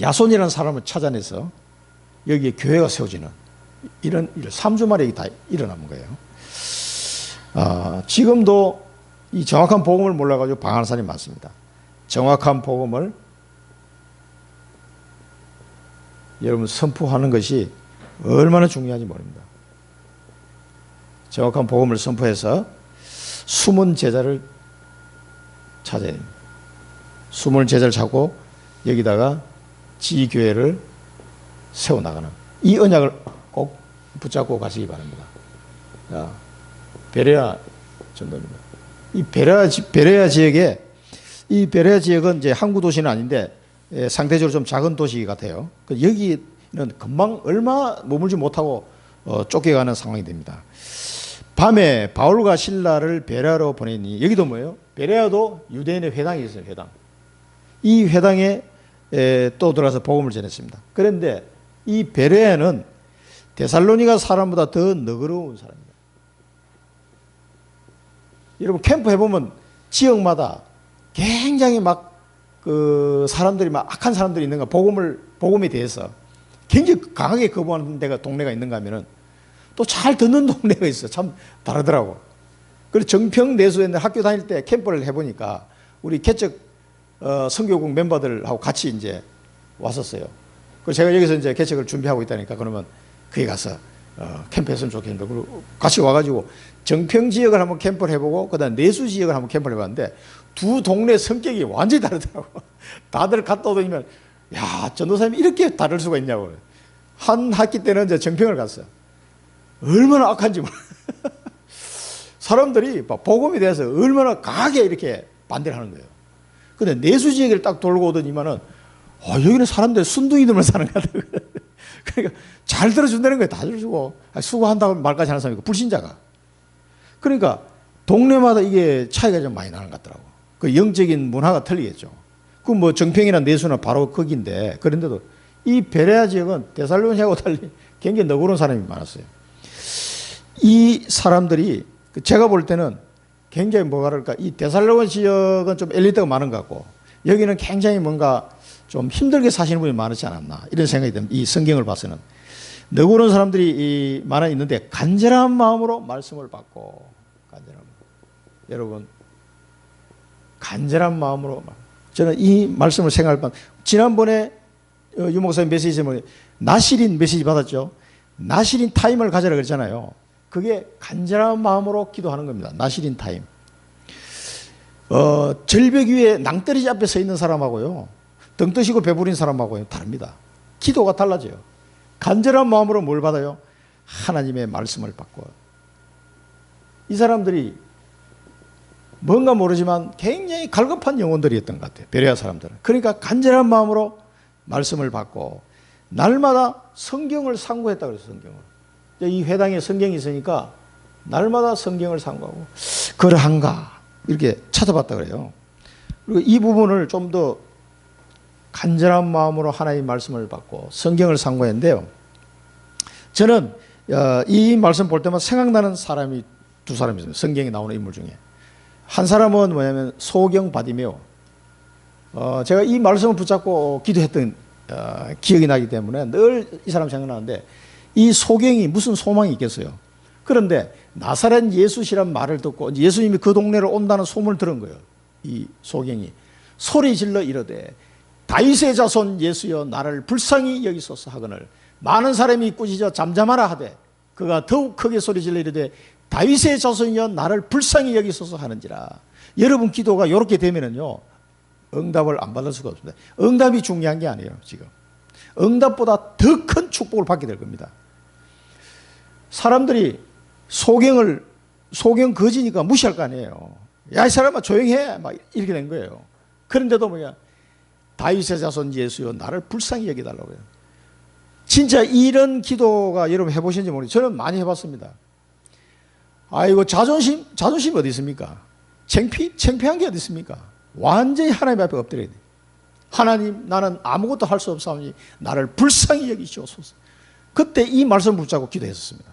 [SPEAKER 1] 야손이라는 사람을 찾아내서 여기에 교회가 세워지는 이런 일, 3주 만에 다 일어나는 거예요. 지금도 이 정확한 복음을 몰라가지고 방황하는 사람이 많습니다. 정확한 복음을 여러분 선포하는 것이 얼마나 중요한지 모릅니다. 정확한 복음을 선포해서 숨은 제자를 찾아야 됩니다. 숨은 제자를 찾고 여기다가 지교회를 세워나가는 이 언약을 꼭 붙잡고 가시기 바랍니다. 자, 베레아 전도입니다. 이 베레아 지역에 이 베레아 지역은 이제 항구 도시는 아닌데 상대적으로 좀 작은 도시 같아요. 여기는 금방 얼마 머물지 못하고 쫓겨가는 상황이 됩니다. 밤에 바울과 실라를 베레아로 보내니 여기도 뭐예요? 베레아도 유대인의 회당이 있어요. 회당. 이 회당에 또 들어가서 복음을 전했습니다. 그런데 이 베레아는 데살로니가 사람보다 더 너그러운 사람입니다. 여러분 캠프 해보면 지역마다 굉장히 막 그 사람들이 막 악한 사람들이 있는가 복음에 대해서 굉장히 강하게 거부하는 데가 동네가 있는가 하면은 또 잘 듣는 동네가 있어. 참 다르더라고. 그리고 정평 내수에 학교 다닐 때 캠프를 해보니까 우리 개척 선교국 멤버들하고 같이 이제 왔었어요. 그래서 제가 여기서 이제 개척을 준비하고 있다니까 그러면 거기 가서 캠프했으면 좋겠는데 그리고 같이 와가지고 정평 지역을 한번 캠프를 해보고 그다음 내수 지역을 한번 캠프를 해봤는데 두 동네 성격이 완전히 다르더라고. 다들 갔다 오더니면 야 전도사님이 이렇게 다를 수가 있냐고. 한 학기 때는 이제 정평을 갔어요. 얼마나 악한지 몰라. 사람들이 복음에 대해서 얼마나 강하게 이렇게 반대를 하는 거예요. 근데 내수 지역을 딱 돌고 오더니만은 여기는 사람들 순둥이들만 사는 것 같아요. 그러니까 잘 들어준다는 거예요. 다 들어주고 수고한다고 말까지 하는 사람이고 불신자가. 그러니까 동네마다 이게 차이가 좀 많이 나는 것 같더라고. 그 영적인 문화가 틀리겠죠. 그 뭐 정평이나 내수나 바로 거기인데 그런데도 이 베레아 지역은 데살로니가하고 달리 굉장히 너그러운 사람이 많았어요. 이 사람들이 제가 볼 때는 굉장히 뭐가 그럴까 이 데살로니가 지역은 좀 엘리트가 많은 것 같고 여기는 굉장히 뭔가 좀 힘들게 사시는 분이 많지 않았나 이런 생각이 듭니다. 이 성경을 봐서는 너그러운 사람들이 많아 있는데 간절한 마음으로 말씀을 받고 여러분 간절한 마음으로 저는 이 말씀을 생각할 때 지난번에 유 목사님 메시지에 나시린 메시지 받았죠. 나시린 타임을 가져라 그랬잖아요. 그게 간절한 마음으로 기도하는 겁니다. 나시린 타임. 절벽 위에 낭떠러지 앞에 서 있는 사람하고요. 등 뜨시고 배부린 사람하고요. 다릅니다. 기도가 달라져요. 간절한 마음으로 뭘 받아요? 하나님의 말씀을 받고. 이 사람들이 뭔가 모르지만 굉장히 갈급한 영혼들이었던 것 같아요. 베레아 사람들은. 그러니까 간절한 마음으로 말씀을 받고 날마다 성경을 상고했다고 그랬어요. 성경을. 이 회당에 성경이 있으니까 날마다 성경을 상고하고 그러한가 이렇게 찾아봤다 그래요. 그리고 이 부분을 좀 더 간절한 마음으로 하나님의 말씀을 받고 성경을 상고했는데요. 저는 이 말씀 볼 때마다 생각나는 사람이 두 사람이 있습니다. 성경에 나오는 인물 중에. 한 사람은 뭐냐면 소경 바디메오. 제가 이 말씀을 붙잡고 기도했던 기억이 나기 때문에 늘 이 사람 생각나는데 이 소경이 무슨 소망이 있겠어요. 그런데 나사렛 예수시란 말을 듣고 예수님이 그 동네를 온다는 소문을 들은 거예요. 이 소경이 소리 질러 이르되 다윗의 자손 예수여 나를 불쌍히 여기소서 하거늘 많은 사람이 꾸짖어 잠잠하라 하되 그가 더욱 크게 소리 질러 이르되 다윗의 자손이여 나를 불쌍히 여기소서 하는지라. 여러분 기도가 이렇게 되면은요 응답을 안 받을 수가 없습니다. 응답이 중요한 게 아니에요. 지금 응답보다 더 큰 축복을 받게 될 겁니다. 사람들이 소경 거지니까 무시할 거 아니에요. 야, 이 사람아 조용히 해. 막 이렇게 된 거예요. 그런데도 뭐야? 다윗의 자손 예수여 나를 불쌍히 여기달라고요. 진짜 이런 기도가 여러분 해보신지 모르겠어요. 저는 많이 해봤습니다. 아이고 자존심 어디 있습니까? 창피한 게 어디 있습니까? 완전히 하나님 앞에 엎드려야 돼. 하나님 나는 아무것도 할 수 없사오니 나를 불쌍히 여기시옵소서. 그때 이 말씀을 붙잡고 기도했었습니다.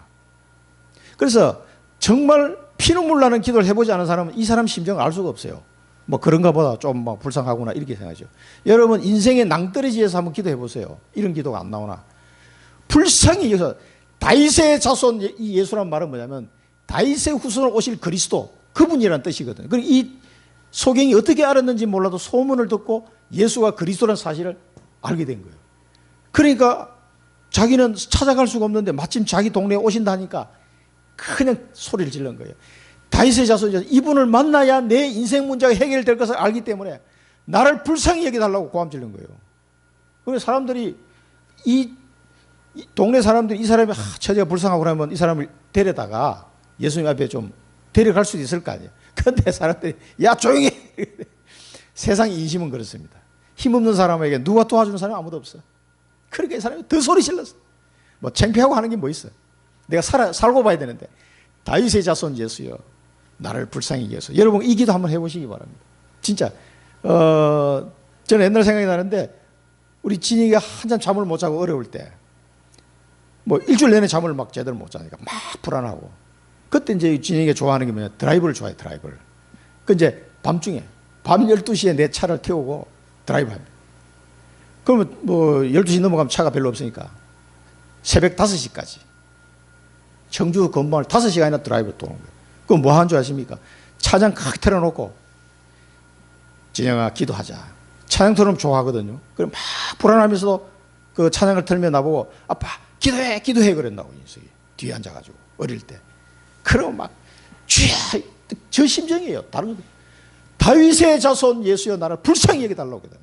[SPEAKER 1] 그래서 정말 피눈물 나는 기도를 해보지 않은 사람은 이 사람 심정을 알 수가 없어요. 뭐 그런가 보다 좀 막 불쌍하구나 이렇게 생각하죠. 여러분 인생의 낭떠러지에서 한번 기도해 보세요. 이런 기도가 안 나오나. 불쌍히 여기서 다윗의 자손, 이 예수란 말은 뭐냐면 다윗의 후손으로 오실 그리스도, 그분이라는 뜻이거든요. 그리고 이 소경이 어떻게 알았는지 몰라도 소문을 듣고 예수가 그리스도라는 사실을 알게 된 거예요. 그러니까 자기는 찾아갈 수가 없는데 마침 자기 동네에 오신다니까 그냥 소리를 지른 거예요. 다윗의 자손, 이분을 만나야 내 인생 문제가 해결될 것을 알기 때문에 나를 불쌍히 여겨달라고 고함 지른 거예요. 그래서 사람들이 이 동네 사람들이 이 사람이 처제가 불쌍하고 그러면 이 사람을 데려다가 예수님 앞에 좀 데려갈 수도 있을 거 아니에요. 그런데 사람들이 야 조용히 해. 세상 인심은 그렇습니다. 힘없는 사람에게 누가 도와주는 사람이 아무도 없어. 그러니까 이 사람이 더 소리 질렀어. 뭐 창피하고 하는 게 뭐 있어. 내가 살고 봐야 되는데. 다윗의 자손 예수여 나를 불쌍히 여기소서. 여러분 이 기도 한번 해보시기 바랍니다. 진짜 저는 옛날 생각이 나는데 우리 진이가 한참 잠을 못 자고 어려울 때 뭐 일주일 내내 잠을 막 제대로 못 자니까 막 불안하고 그때 이제 진이가 좋아하는 게 뭐냐, 드라이브를 좋아해. 드라이브를. 그 이제 밤중에 밤 12시에 내 차를 태우고 드라이브 합니다. 그러면 뭐 12시 넘어가면 차가 별로 없으니까 새벽 5시까지 청주 건방을 5시간이나 드라이브를 도는 거예요. 그럼 뭐 하는 줄 아십니까? 차장 칵 틀어놓고 진영아 기도하자. 차장 틀으면 좋아하거든요. 그럼 막 불안하면서도 그 차장을 틀면 나보고 아빠 기도해 기도해 그랬나고. 이 뒤에 앉아가지고 어릴 때. 그러면 막 쥐야 저 심정이에요. 다른 거. 다윗의 자손 예수여 나를 불쌍히 여겨달라고 그랬다.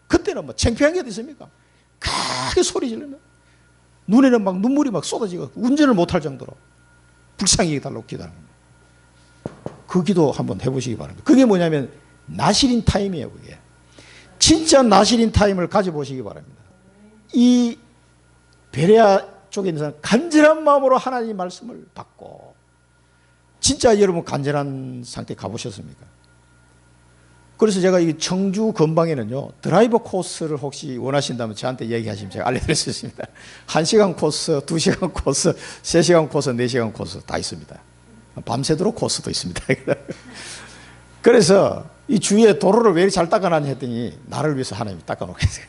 [SPEAKER 1] 그때는 뭐 창피한 게 어디 있습니까? 크게 소리 지르면 눈에는 막 눈물이 막 쏟아지고 운전을 못할 정도로 불쌍히 여겨달라고 기도하는 겁니다. 그 기도 한번 해보시기 바랍니다. 그게 뭐냐면 나실인 타임이에요. 그게 진짜 나실인 타임을 가져보시기 바랍니다. 이 베레아 쪽에 있는 사람 간절한 마음으로 하나님의 말씀을 받고 진짜 여러분 간절한 상태 가보셨습니까? 그래서 제가 이 청주 근방에는요 드라이버 코스를 혹시 원하신다면 저한테 얘기하시면 제가 알려드릴 수 있습니다. 1시간 코스, 2시간 코스, 3시간 코스, 4시간 코스 다 있습니다. 밤새도록 코스도 있습니다. 그래서 이 주위에 도로를 왜 이렇게 잘 닦아놨냐 했더니 나를 위해서 하나님이 닦아놓겠어요.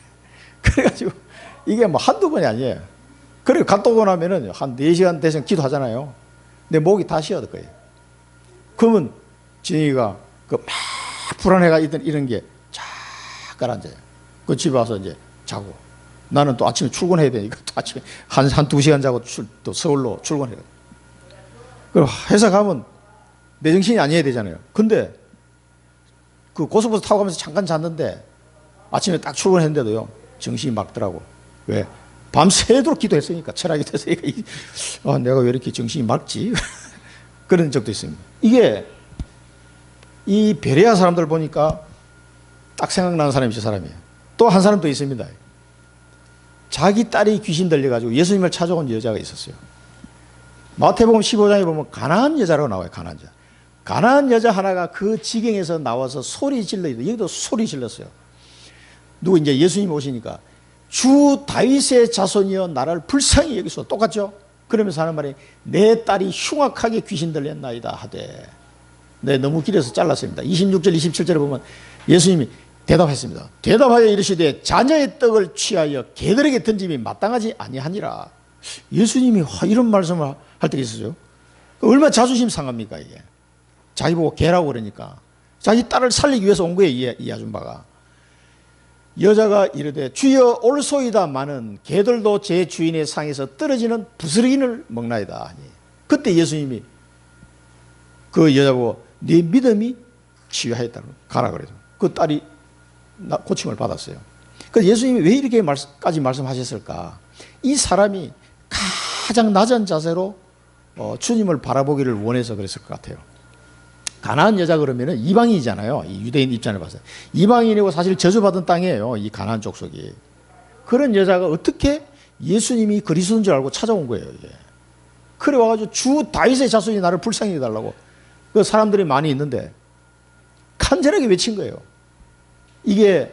[SPEAKER 1] 그래가지고 이게 뭐 한두 번이 아니에요. 그리고 갔다 오고 나면은 한 4시간 대신 기도하잖아요. 내 목이 다 쉬어들 거예요. 그러면 진이가 그 막 불안해가 있던 이런 게 쫙 가라앉아요. 그 집에 와서 이제 자고 나는 또 아침에 출근해야 되니까 또 아침에 한 2시간 자고 또 서울로 출근해요. 그럼 회사 가면 내 정신이 아니어야 되잖아요. 근데 그 고속버스 타고 가면서 잠깐 잤는데 아침에 딱 출근했는데도요 정신이 맑더라고. 왜? 밤새도록 기도했으니까 철학이 됐으니까 내가 왜 이렇게 정신이 맑지? 그런 적도 있습니다. 이게 이 베레아 사람들 보니까 딱 생각나는 사람이 저 사람이에요. 또 한 사람 도 있습니다. 자기 딸이 귀신 들려가지고 예수님을 찾아온 여자가 있었어요. 마태복음 15장에 보면 가나안 여자라고 나와요. 가나안 여자. 가나안 여자 하나가 그 지경에서 나와서 소리 질러요. 여기도 소리 질렀어요. 누구 이제 예수님 오시니까 주 다윗의 자손이여 나를 불쌍히 여기소. 똑같죠? 그러면서 하는 말이 내 딸이 흉악하게 귀신 들렸나이다 하되. 네, 너무 길어서 잘랐습니다. 26절 27절에 보면 예수님이 대답했습니다. 대답하여 이르시되 자녀의 떡을 취하여 개들에게 던짐이 마땅하지 아니하니라. 예수님이 이런 말씀을 할 때가 있었죠. 얼마나 자존심 상합니까 이게. 자기 보고 개라고 그러니까. 자기 딸을 살리기 위해서 온 거예요. 이 아줌마가. 여자가 이르되 주여 올소이다마는 개들도 제 주인의 상에서 떨어지는 부스러기를 먹나이다 하니. 그때 예수님이 그 여자보고 네 믿음이 치유하였다고 가라 그래서 그 딸이 고침을 받았어요. 그래서 예수님이 왜 이렇게까지 말씀하셨을까? 이 사람이 가장 낮은 자세로 주님을 바라보기를 원해서 그랬을 것 같아요. 가나안 여자 그러면은 이방인이잖아요. 이 유대인 입장을 봐서 이방인이고 사실 저주받은 땅이에요. 이 가나안 족속이. 그런 여자가 어떻게 예수님이 그리스도인 줄 알고 찾아온 거예요. 이게. 그래 와가지고 주 다윗의 자손이 나를 불쌍히 해달라고. 그 사람들이 많이 있는데 간절하게 외친 거예요. 이게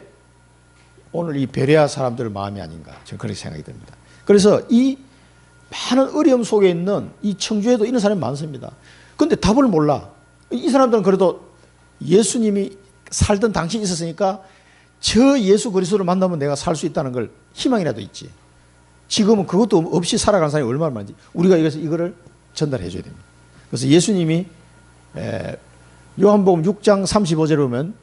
[SPEAKER 1] 오늘 이 베레아 사람들 마음이 아닌가 저는 그렇게 생각이 듭니다. 그래서 이 많은 어려움 속에 있는 이 청주에도 이런 사람이 많습니다. 그런데 답을 몰라. 이 사람들은 그래도 예수님이 살던 당시에 있었으니까 저 예수 그리스도를 만나면 내가 살 수 있다는 걸 희망이라도 있지. 지금은 그것도 없이 살아가는 사람이 얼마나 많은지 우리가 이거를 전달해 줘야 됩니다. 그래서 예수님이 요한복음 6장 35절에 보면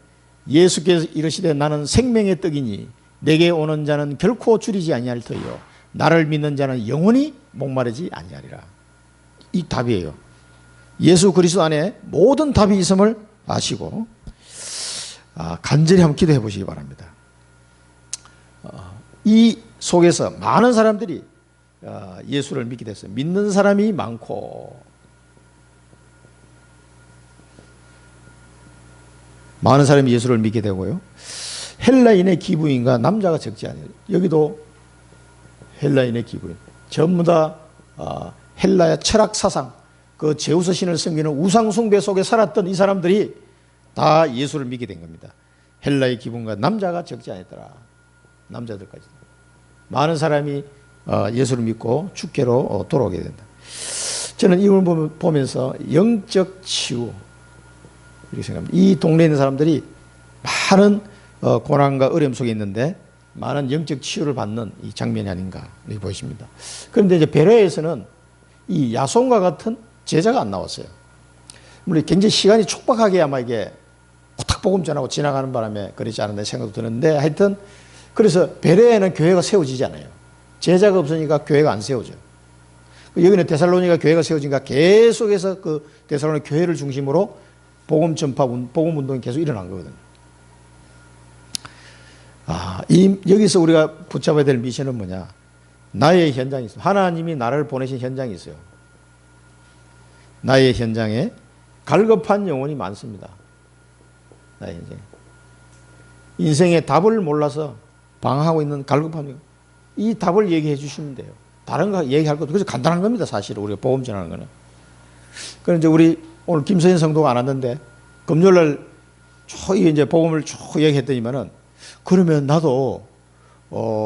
[SPEAKER 1] 예수께서 이르시되 나는 생명의 떡이니 내게 오는 자는 결코 줄이지 아니할 터이요 나를 믿는 자는 영원히 목마르지 아니하리라. 이 답이에요. 예수 그리스도 안에 모든 답이 있음을 아시고 간절히 한번 기도해 보시기 바랍니다. 이 속에서 많은 사람들이 예수를 믿게 됐어요. 믿는 사람이 많고 많은 사람이 예수를 믿게 되고요. 헬라인의 기부인과 남자가 적지 않아요. 여기도 헬라인의 기부인. 전부 다 헬라의 철학 사상, 그 제우스 신을 섬기는 우상 숭배 속에 살았던 이 사람들이 다 예수를 믿게 된 겁니다. 헬라의 기부인과 남자가 적지 않았더라. 남자들까지. 많은 사람이 예수를 믿고 주께로 돌아오게 된다. 저는 이 부분을 보면서 영적 치유 이렇게 생각합니다. 이 동네에 있는 사람들이 많은 고난과 어려움 속에 있는데 많은 영적 치유를 받는 이 장면이 아닌가 이렇게 보이십니다. 그런데 이제 베레아에서는 이 야손과 같은 제자가 안 나왔어요. 물론 굉장히 시간이 촉박하게 아마 이게 후딱 복음 전하고 지나가는 바람에 그러지 않았나 생각도 드는데 하여튼 그래서 베레아에는 교회가 세워지지 않아요. 제자가 없으니까 교회가 안 세워져요. 여기는 데살로니가 교회가 세워지니까 계속해서 그 데살로니 교회를 중심으로 복음 전파, 복음 운동이 계속 일어난 거거든요. 여기서 우리가 붙잡아야 될 미션은 뭐냐? 나의 현장이 있어요. 하나님이 나를 보내신 현장이 있어요. 나의 현장에 갈급한 영혼이 많습니다. 나의 현장에. 인생의 답을 몰라서 방황하고 있는 갈급한 영혼. 이 답을 얘기해 주시면 돼요. 다른 거 얘기할 것도 그래서 간단한 겁니다. 사실 우리가 복음 전하는 거는. 그런데 우리 오늘 김서인 성도가 안 왔는데 금요일날 이제 복음을 쭉 얘기했더니만은 그러면 나도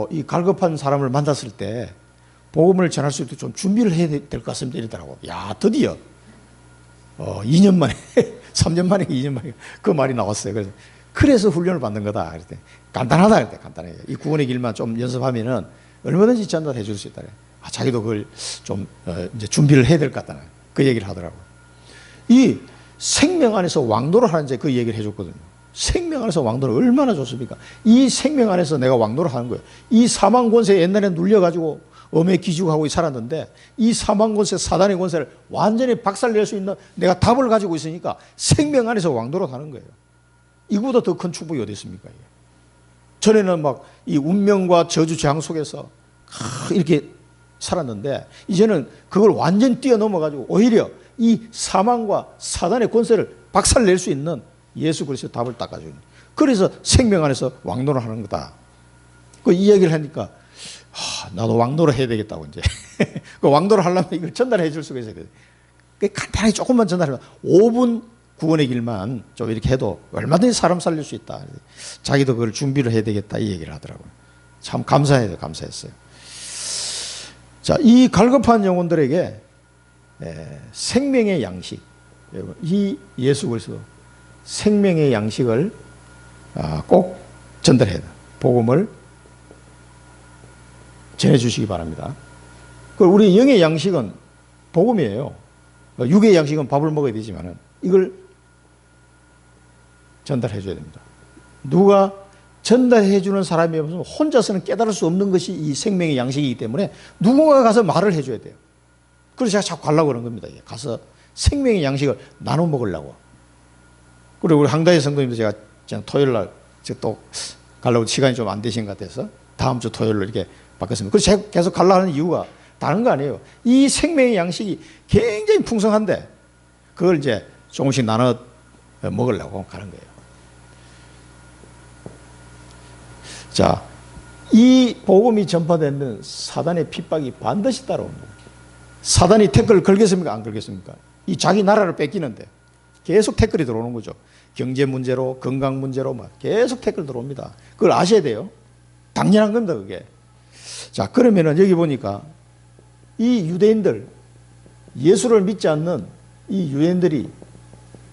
[SPEAKER 1] 이 갈급한 사람을 만났을 때 복음을 전할 수 있도록 좀 준비를 해야 될 것 같습니다. 이러더라고. 야, 드디어 2년 만에 3년 만에 2년 만에 그 말이 나왔어요. 그래서 훈련을 받는 거다. 그랬더니 간단하다. 그랬대. 간단해. 이 구원의 길만 좀 연습하면은 얼마든지 전달해 줄 수 있다. 자기도 그걸 좀 이제 준비를 해야 될 것 같다는 그 얘기를 하더라고요. 이 생명 안에서 왕도를 하는 그 얘기를 해줬거든요. 생명 안에서 왕도는 얼마나 좋습니까? 이 생명 안에서 내가 왕도를 하는 거예요. 이 사망 권세 옛날에 눌려가지고 엄에 기죽하고 살았는데 이 사망 권세 사단의 권세를 완전히 박살낼 수 있는 내가 답을 가지고 있으니까 생명 안에서 왕도를 하는 거예요. 이거보다 더 큰 축복이 어디 있습니까? 전에는 막 이 운명과 저주 재앙 속에서 이렇게 살았는데 이제는 그걸 완전히 뛰어넘어가지고 오히려 이 사망과 사단의 권세를 박살낼 수 있는 예수 그리스도의 답을 닦아주는. 그래서 생명 안에서 왕노를 하는 거다. 그 이야기를 하니까 나도 왕노를 해야 되겠다고 이제. 그 왕노를 하려면 이걸 전달해 줄 수가 있어야 돼. 간단하게 조금만 전달하면 5분 구원의 길만 좀 이렇게 해도 얼마든지 사람 살릴 수 있다. 자기도 그걸 준비를 해야 되겠다 이 얘기를 하더라고요. 참 감사해요. 감사했어요. 자, 이 갈급한 영혼들에게 생명의 양식, 이 예수 그리스도 생명의 양식을 꼭 전달해야 돼요. 복음을 전해주시기 바랍니다. 우리 영의 양식은 복음이에요. 육의 양식은 밥을 먹어야 되지만은 이걸 전달해 줘야 됩니다. 누가 전달해 주는 사람이 없으면 혼자서는 깨달을 수 없는 것이 이 생명의 양식이기 때문에 누군가가 가서 말을 해 줘야 돼요. 그래서 제가 자꾸 가려고 그러는 겁니다. 가서 생명의 양식을 나눠 먹으려고. 그리고 우리 항다의 성도님도 제가 토요일 날 또 가려고 시간이 좀 안 되신 것 같아서 다음 주 토요일로 이렇게 바꿨습니다. 그래서 제가 계속 가려고 하는 이유가 다른 거 아니에요. 이 생명의 양식이 굉장히 풍성한데 그걸 이제 조금씩 나눠 먹으려고 가는 거예요. 자, 이 복음이 전파되는 사단의 핍박이 반드시 따라옵니다. 사단이 태클을 걸겠습니까? 안 걸겠습니까? 이 자기 나라를 뺏기는데 계속 태클이 들어오는 거죠. 경제 문제로, 건강 문제로 막 계속 태클 들어옵니다. 그걸 아셔야 돼요. 당연한 겁니다, 그게. 자, 그러면은 여기 보니까 이 유대인들, 예수를 믿지 않는 이 유대인들이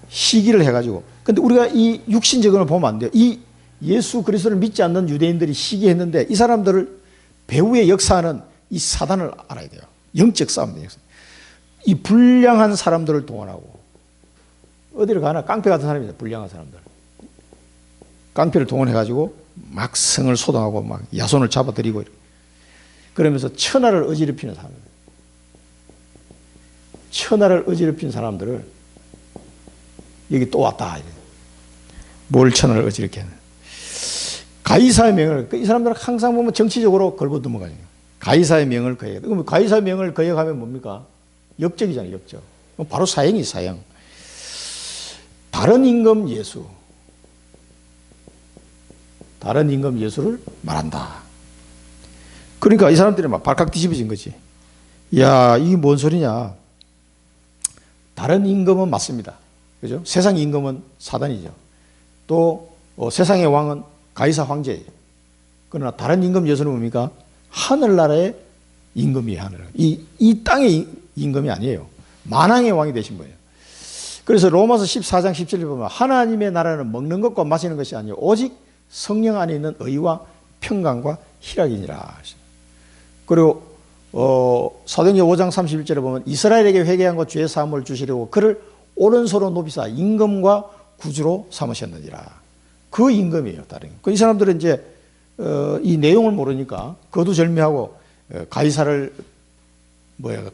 [SPEAKER 1] 시기를 해가지고, 근데 우리가 이 육신적으로 보면 안 돼요. 이 예수 그리스도를 믿지 않는 유대인들이 시기했는데 이 사람들을 배후에 역사하는 이 사단을 알아야 돼요. 영적 싸움이에요. 이 불량한 사람들을 동원하고, 어디를 가나 깡패 같은 사람이죠. 불량한 사람들. 깡패를 동원해가지고 막 성을 소동하고 막 야손을 잡아들이고, 그러면서 천하를 어지럽히는 사람들. 천하를 어지럽힌 사람들을 여기 또 왔다. 뭘 천하를 어지럽게 하는. 가이사의 명을, 이 사람들은 항상 보면 정치적으로 걸고 넘어가요. 가이사의 명을 거역해. 그럼 가이사의 명을 거역하면 뭡니까? 역적이잖아요, 역적. 바로 사형이 사형. 다른 임금 예수. 다른 임금 예수를 말한다. 그러니까 이 사람들이 막 발칵 뒤집어진 거지. 야, 이게 뭔 소리냐. 다른 임금은 맞습니다. 그죠? 세상 임금은 사단이죠. 또 세상의 왕은 가이사 황제예요. 그러나 다른 임금 예수는 뭡니까? 하늘나라의 임금이에요. 하늘. 이 땅의 임금이 아니에요. 만왕의 왕이 되신 거예요. 그래서 로마서 14장 17절 보면 하나님의 나라는 먹는 것과 마시는 것이 아니요 오직 성령 안에 있는 의와 평강과 희락이니라. 그리고 사도행전 5장 31절에 보면 이스라엘에게 회개한 것 죄 사함을 주시려고 그를 오른손으로 높이사 임금과 구주로 삼으셨느니라. 그 임금이에요, 다른. 이 사람들은 이제 이 내용을 모르니까 거두절미하고 가이사를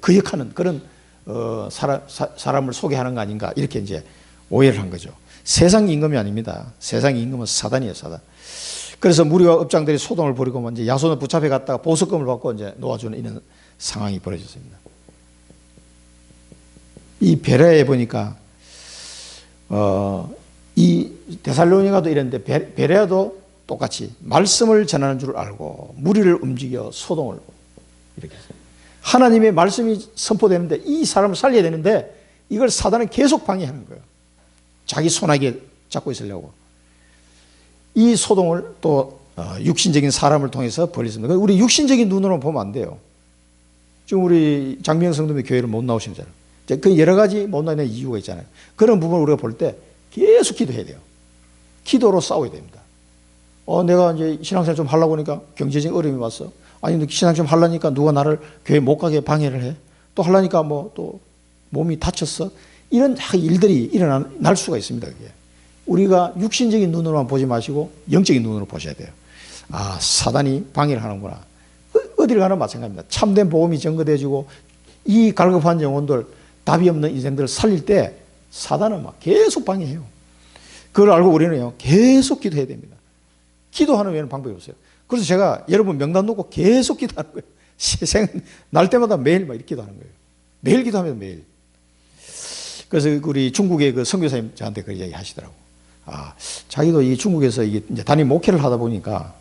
[SPEAKER 1] 거역하는 그런 사람을 소개하는 거 아닌가 이렇게 이제 오해를 한 거죠. 세상 임금이 아닙니다. 세상 임금은 사단이에요, 사단. 그래서 무리와 업장들이 소동을 벌이고 이제 야손을 붙잡혀 갔다가 보석금을 받고 이제 놓아주는 이런 상황이 벌어졌습니다. 이 베레아에 보니까 이 데살로니가도 이랬는데 베레아도 똑같이 말씀을 전하는 줄 알고 무리를 움직여 소동을 이렇게 했어요. 하나님의 말씀이 선포되는데 이 사람을 살려야 되는데 이걸 사단은 계속 방해하는 거예요. 자기 손아귀에 잡고 있으려고. 이 소동을 또 육신적인 사람을 통해서 벌였습니다. 우리 육신적인 눈으로 보면 안 돼요. 지금 우리 장미영 성도님이 교회를 못 나오시잖아요. 그 여러 가지 못 나오는 이유가 있잖아요. 그런 부분을 우리가 볼 때 계속 기도해야 돼요. 기도로 싸워야 됩니다. 내가 이제 신앙생활 좀 하려고 하니까 경제적인 어려움이 왔어. 아니, 신앙생활 좀 하려니까 누가 나를 교회 못 가게 방해를 해. 또 하려니까 또 몸이 다쳤어. 이런 일들이 일어날 수가 있습니다. 그게. 우리가 육신적인 눈으로만 보지 마시고 영적인 눈으로 보셔야 돼요. 아, 사단이 방해를 하는구나. 어디를 가나 마찬가지입니다. 참된 복음이 전거돼지고 이 갈급한 영혼들, 답이 없는 인생들을 살릴 때 사단은 막 계속 방해해요. 그걸 알고 우리는요, 계속 기도해야 됩니다. 기도하는 외에는 방법이 없어요. 그래서 제가 여러분 명단 놓고 계속 기도하는 거예요. 날 때마다 매일 막 이렇게 기도하는 거예요. 매일 기도하면 매일. 그래서 우리 중국의 그 선교사님 저한테 그 이야기 하시더라고. 자기도 이 중국에서 이제 단임 목회를 하다 보니까,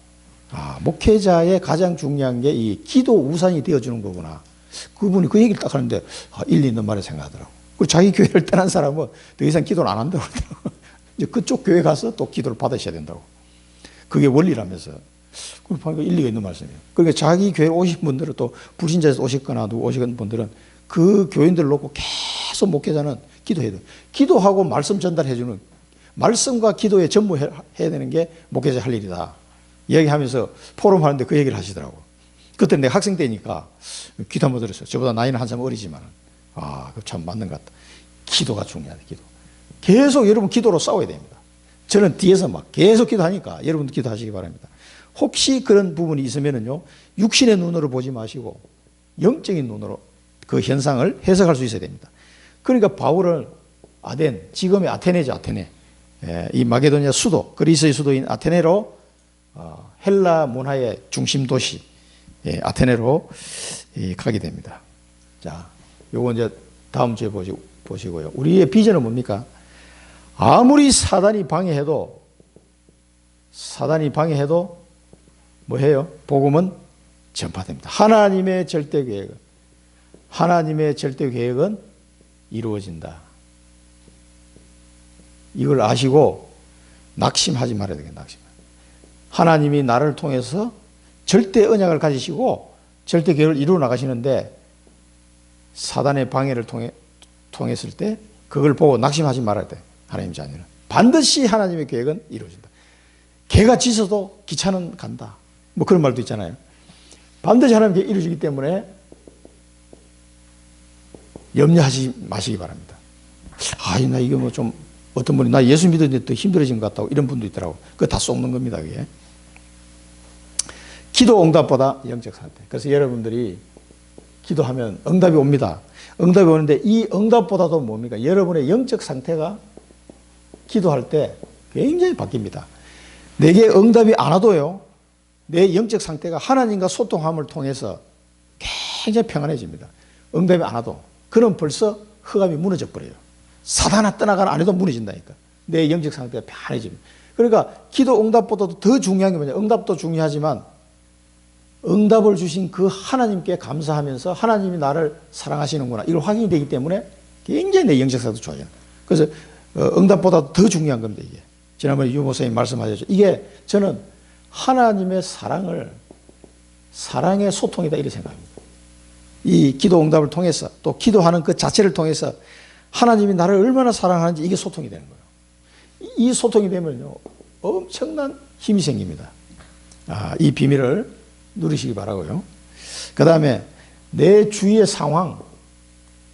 [SPEAKER 1] 목회자의 가장 중요한 게 이 기도 우산이 되어주는 거구나. 그분이 그 얘기를 딱 하는데, 일리 있는 말을 생각하더라고. 그리고 자기 교회를 떠난 사람은 더 이상 기도를 안 한다고 그러더라고. 이제 그쪽 교회 가서 또 기도를 받으셔야 된다고. 그게 원리라면서. 그러니까 일리가 있는 말씀이에요. 그러니까 자기 교회 오신 분들은 또 불신자에서 오셨거나 누구 오신 분들은 그 교인들을 놓고 계속 목회자는 기도해야 돼요. 기도하고 말씀 전달해주는, 말씀과 기도에 전무해야 되는 게 목회자 할 일이다. 이야기하면서 포럼 하는데 그 얘기를 하시더라고. 그때 내가 학생 때니까 기도 한번 들었어요. 저보다 나이는 한참 어리지만, 참 맞는 것 같다. 기도가 중요하다, 기도. 계속 여러분 기도로 싸워야 됩니다. 저는 뒤에서 막 계속 기도하니까 여러분도 기도하시기 바랍니다. 혹시 그런 부분이 있으면은요, 육신의 눈으로 보지 마시고 영적인 눈으로 그 현상을 해석할 수 있어야 됩니다. 그러니까 바울은 지금의 아테네죠, 아테네. 이 마게도니아 수도, 그리스의 수도인 아테네로 헬라 문화의 중심 도시 아테네로 가게 됩니다. 자, 요거 이제 다음 주에 보시고요. 우리의 비전은 뭡니까? 아무리 사단이 방해해도 뭐 해요? 복음은 전파됩니다. 하나님의 절대 계획은 이루어진다. 이걸 아시고 낙심하지 말아야 되겠다. 낙심. 하나님이 나를 통해서 절대 언약을 가지시고 절대 계획을 이루어 나가시는데 사단의 방해를 통했을 때 그걸 보고 낙심하지 말아야 돼. 하나님 자녀는 반드시 하나님의 계획은 이루어진다. 개가 짖어도 기차는 간다. 뭐 그런 말도 있잖아요. 반드시 하나님의 계획이 이루어지기 때문에 염려하지 마시기 바랍니다. 나 이거 뭐 좀 어떤 분이 나 예수 믿었는데 더 힘들어진 것 같다고 이런 분도 있더라고. 그거 다 속는 겁니다. 그게. 기도 응답보다 영적 상태. 그래서 여러분들이 기도하면 응답이 옵니다. 응답이 오는데 이 응답보다도 뭡니까? 여러분의 영적 상태가 기도할 때 굉장히 바뀝니다. 내게 응답이 안 와도요, 내 영적 상태가 하나님과 소통함을 통해서 굉장히 평안해집니다. 응답이 안 와도. 그럼 벌써 흑암이 무너져 버려요. 사단아 떠나가는 안 해도 무너진다니까. 내 영적 상태가 편해집니다. 그러니까 기도 응답보다도 더 중요한 게 뭐냐? 응답도 중요하지만 응답을 주신 그 하나님께 감사하면서 하나님이 나를 사랑하시는구나 이걸 확인이 되기 때문에 굉장히 내 영적 상태도 좋아져요. 그래서 응답보다 더 중요한 겁니다. 이게 지난번에 유 목사님 말씀하셨죠. 이게 저는 하나님의 사랑의 소통이다 이렇게 생각합니다. 이 기도 응답을 통해서 또 기도하는 그 자체를 통해서 하나님이 나를 얼마나 사랑하는지 이게 소통이 되는 거예요. 이 소통이 되면요 엄청난 힘이 생깁니다. 이 비밀을 누리시기 바라고요. 그 다음에 내 주위의 상황,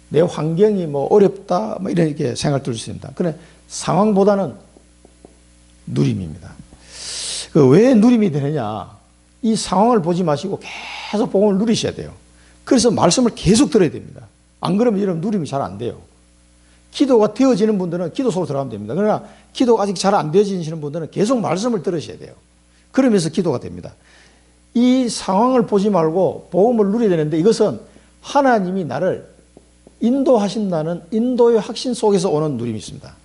[SPEAKER 1] 내 환경이 뭐 어렵다, 뭐 이렇게 생각할 수 있습니다. 그런데 상황보다는 누림입니다. 왜 누림이 되느냐? 이 상황을 보지 마시고 계속 복음을 누리셔야 돼요. 그래서 말씀을 계속 들어야 됩니다. 안 그러면 여러분 누림이 잘 안 돼요. 기도가 되어지는 분들은 기도 속으로 들어가면 됩니다. 그러나 기도가 아직 잘 안 되어지시는 분들은 계속 말씀을 들으셔야 돼요. 그러면서 기도가 됩니다. 이 상황을 보지 말고 복음을 누려야 되는데 이것은 하나님이 나를 인도하신다는 인도의 확신 속에서 오는 누림이 있습니다.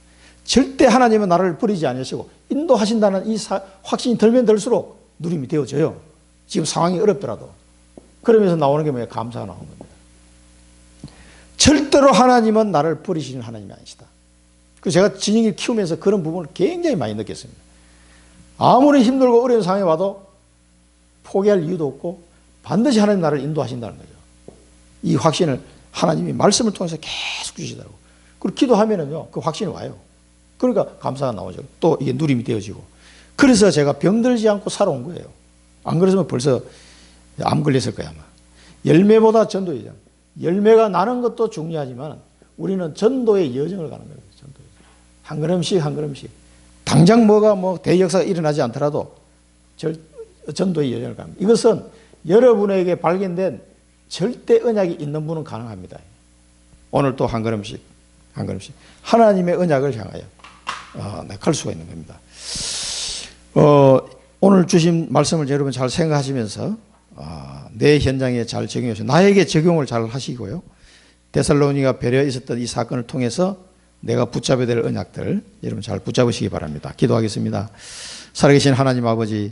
[SPEAKER 1] 절대 하나님은 나를 버리지 않으시고 인도하신다는 이 확신이 들면 들수록 누림이 되어져요. 지금 상황이 어렵더라도. 그러면서 나오는 게 뭐예요? 감사가 나오는 겁니다. 절대로 하나님은 나를 버리시는 하나님이 아니시다. 그래서 제가 진영이를 키우면서 그런 부분을 굉장히 많이 느꼈습니다. 아무리 힘들고 어려운 상황이 와도 포기할 이유도 없고 반드시 하나님 나를 인도하신다는 거죠. 이 확신을 하나님이 말씀을 통해서 계속 주시더라고요. 그리고 기도하면은요, 그 확신이 와요. 그러니까 감사가 나오죠. 또 이게 누림이 되어지고. 그래서 제가 병들지 않고 살아온 거예요. 안 그랬으면 벌써 암 걸렸을 거야, 아마. 열매보다 전도의 여정. 열매가 나는 것도 중요하지만 우리는 전도의 여정을 가는 거예요. 전도의 여정. 한 걸음씩 한 걸음씩. 당장 뭐가 대역사가 일어나지 않더라도 전도의 여정을 갑니다. 이것은 여러분에게 발견된 절대 언약이 있는 분은 가능합니다. 오늘 또 한 걸음씩 한 걸음씩 하나님의 언약을 향하여 갈 수가 있는 겁니다. 오늘 주신 말씀을 여러분 잘 생각하시면서 내 현장에 잘 적용해서 나에게 적용을 잘 하시고요. 데살로니가 배려에 있었던 이 사건을 통해서 내가 붙잡아야 될 언약들 여러분 잘 붙잡으시기 바랍니다. 기도하겠습니다. 살아계신 하나님 아버지,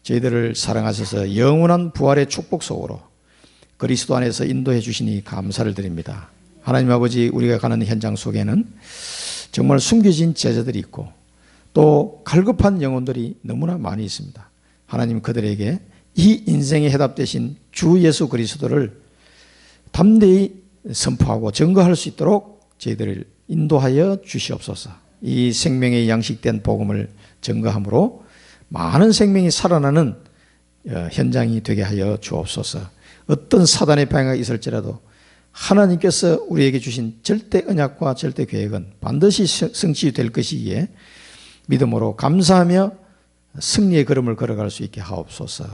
[SPEAKER 1] 저희들을 사랑하셔서 영원한 부활의 축복 속으로 그리스도 안에서 인도해 주시니 감사를 드립니다. 하나님 아버지, 우리가 가는 현장 속에는 정말 숨겨진 제자들이 있고 또 갈급한 영혼들이 너무나 많이 있습니다. 하나님, 그들에게 이 인생의 해답 되신 주 예수 그리스도를 담대히 선포하고 증거할 수 있도록 저희들을 인도하여 주시옵소서. 이 생명의 양식된 복음을 증거함으로 많은 생명이 살아나는 현장이 되게 하여 주옵소서. 어떤 사단의 방해가 있을지라도 하나님께서 우리에게 주신 절대 언약과 절대 계획은 반드시 성취될 것이기에 믿음으로 감사하며 승리의 걸음을 걸어갈 수 있게 하옵소서.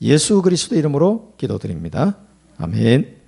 [SPEAKER 1] 예수 그리스도 이름으로 기도드립니다. 아멘.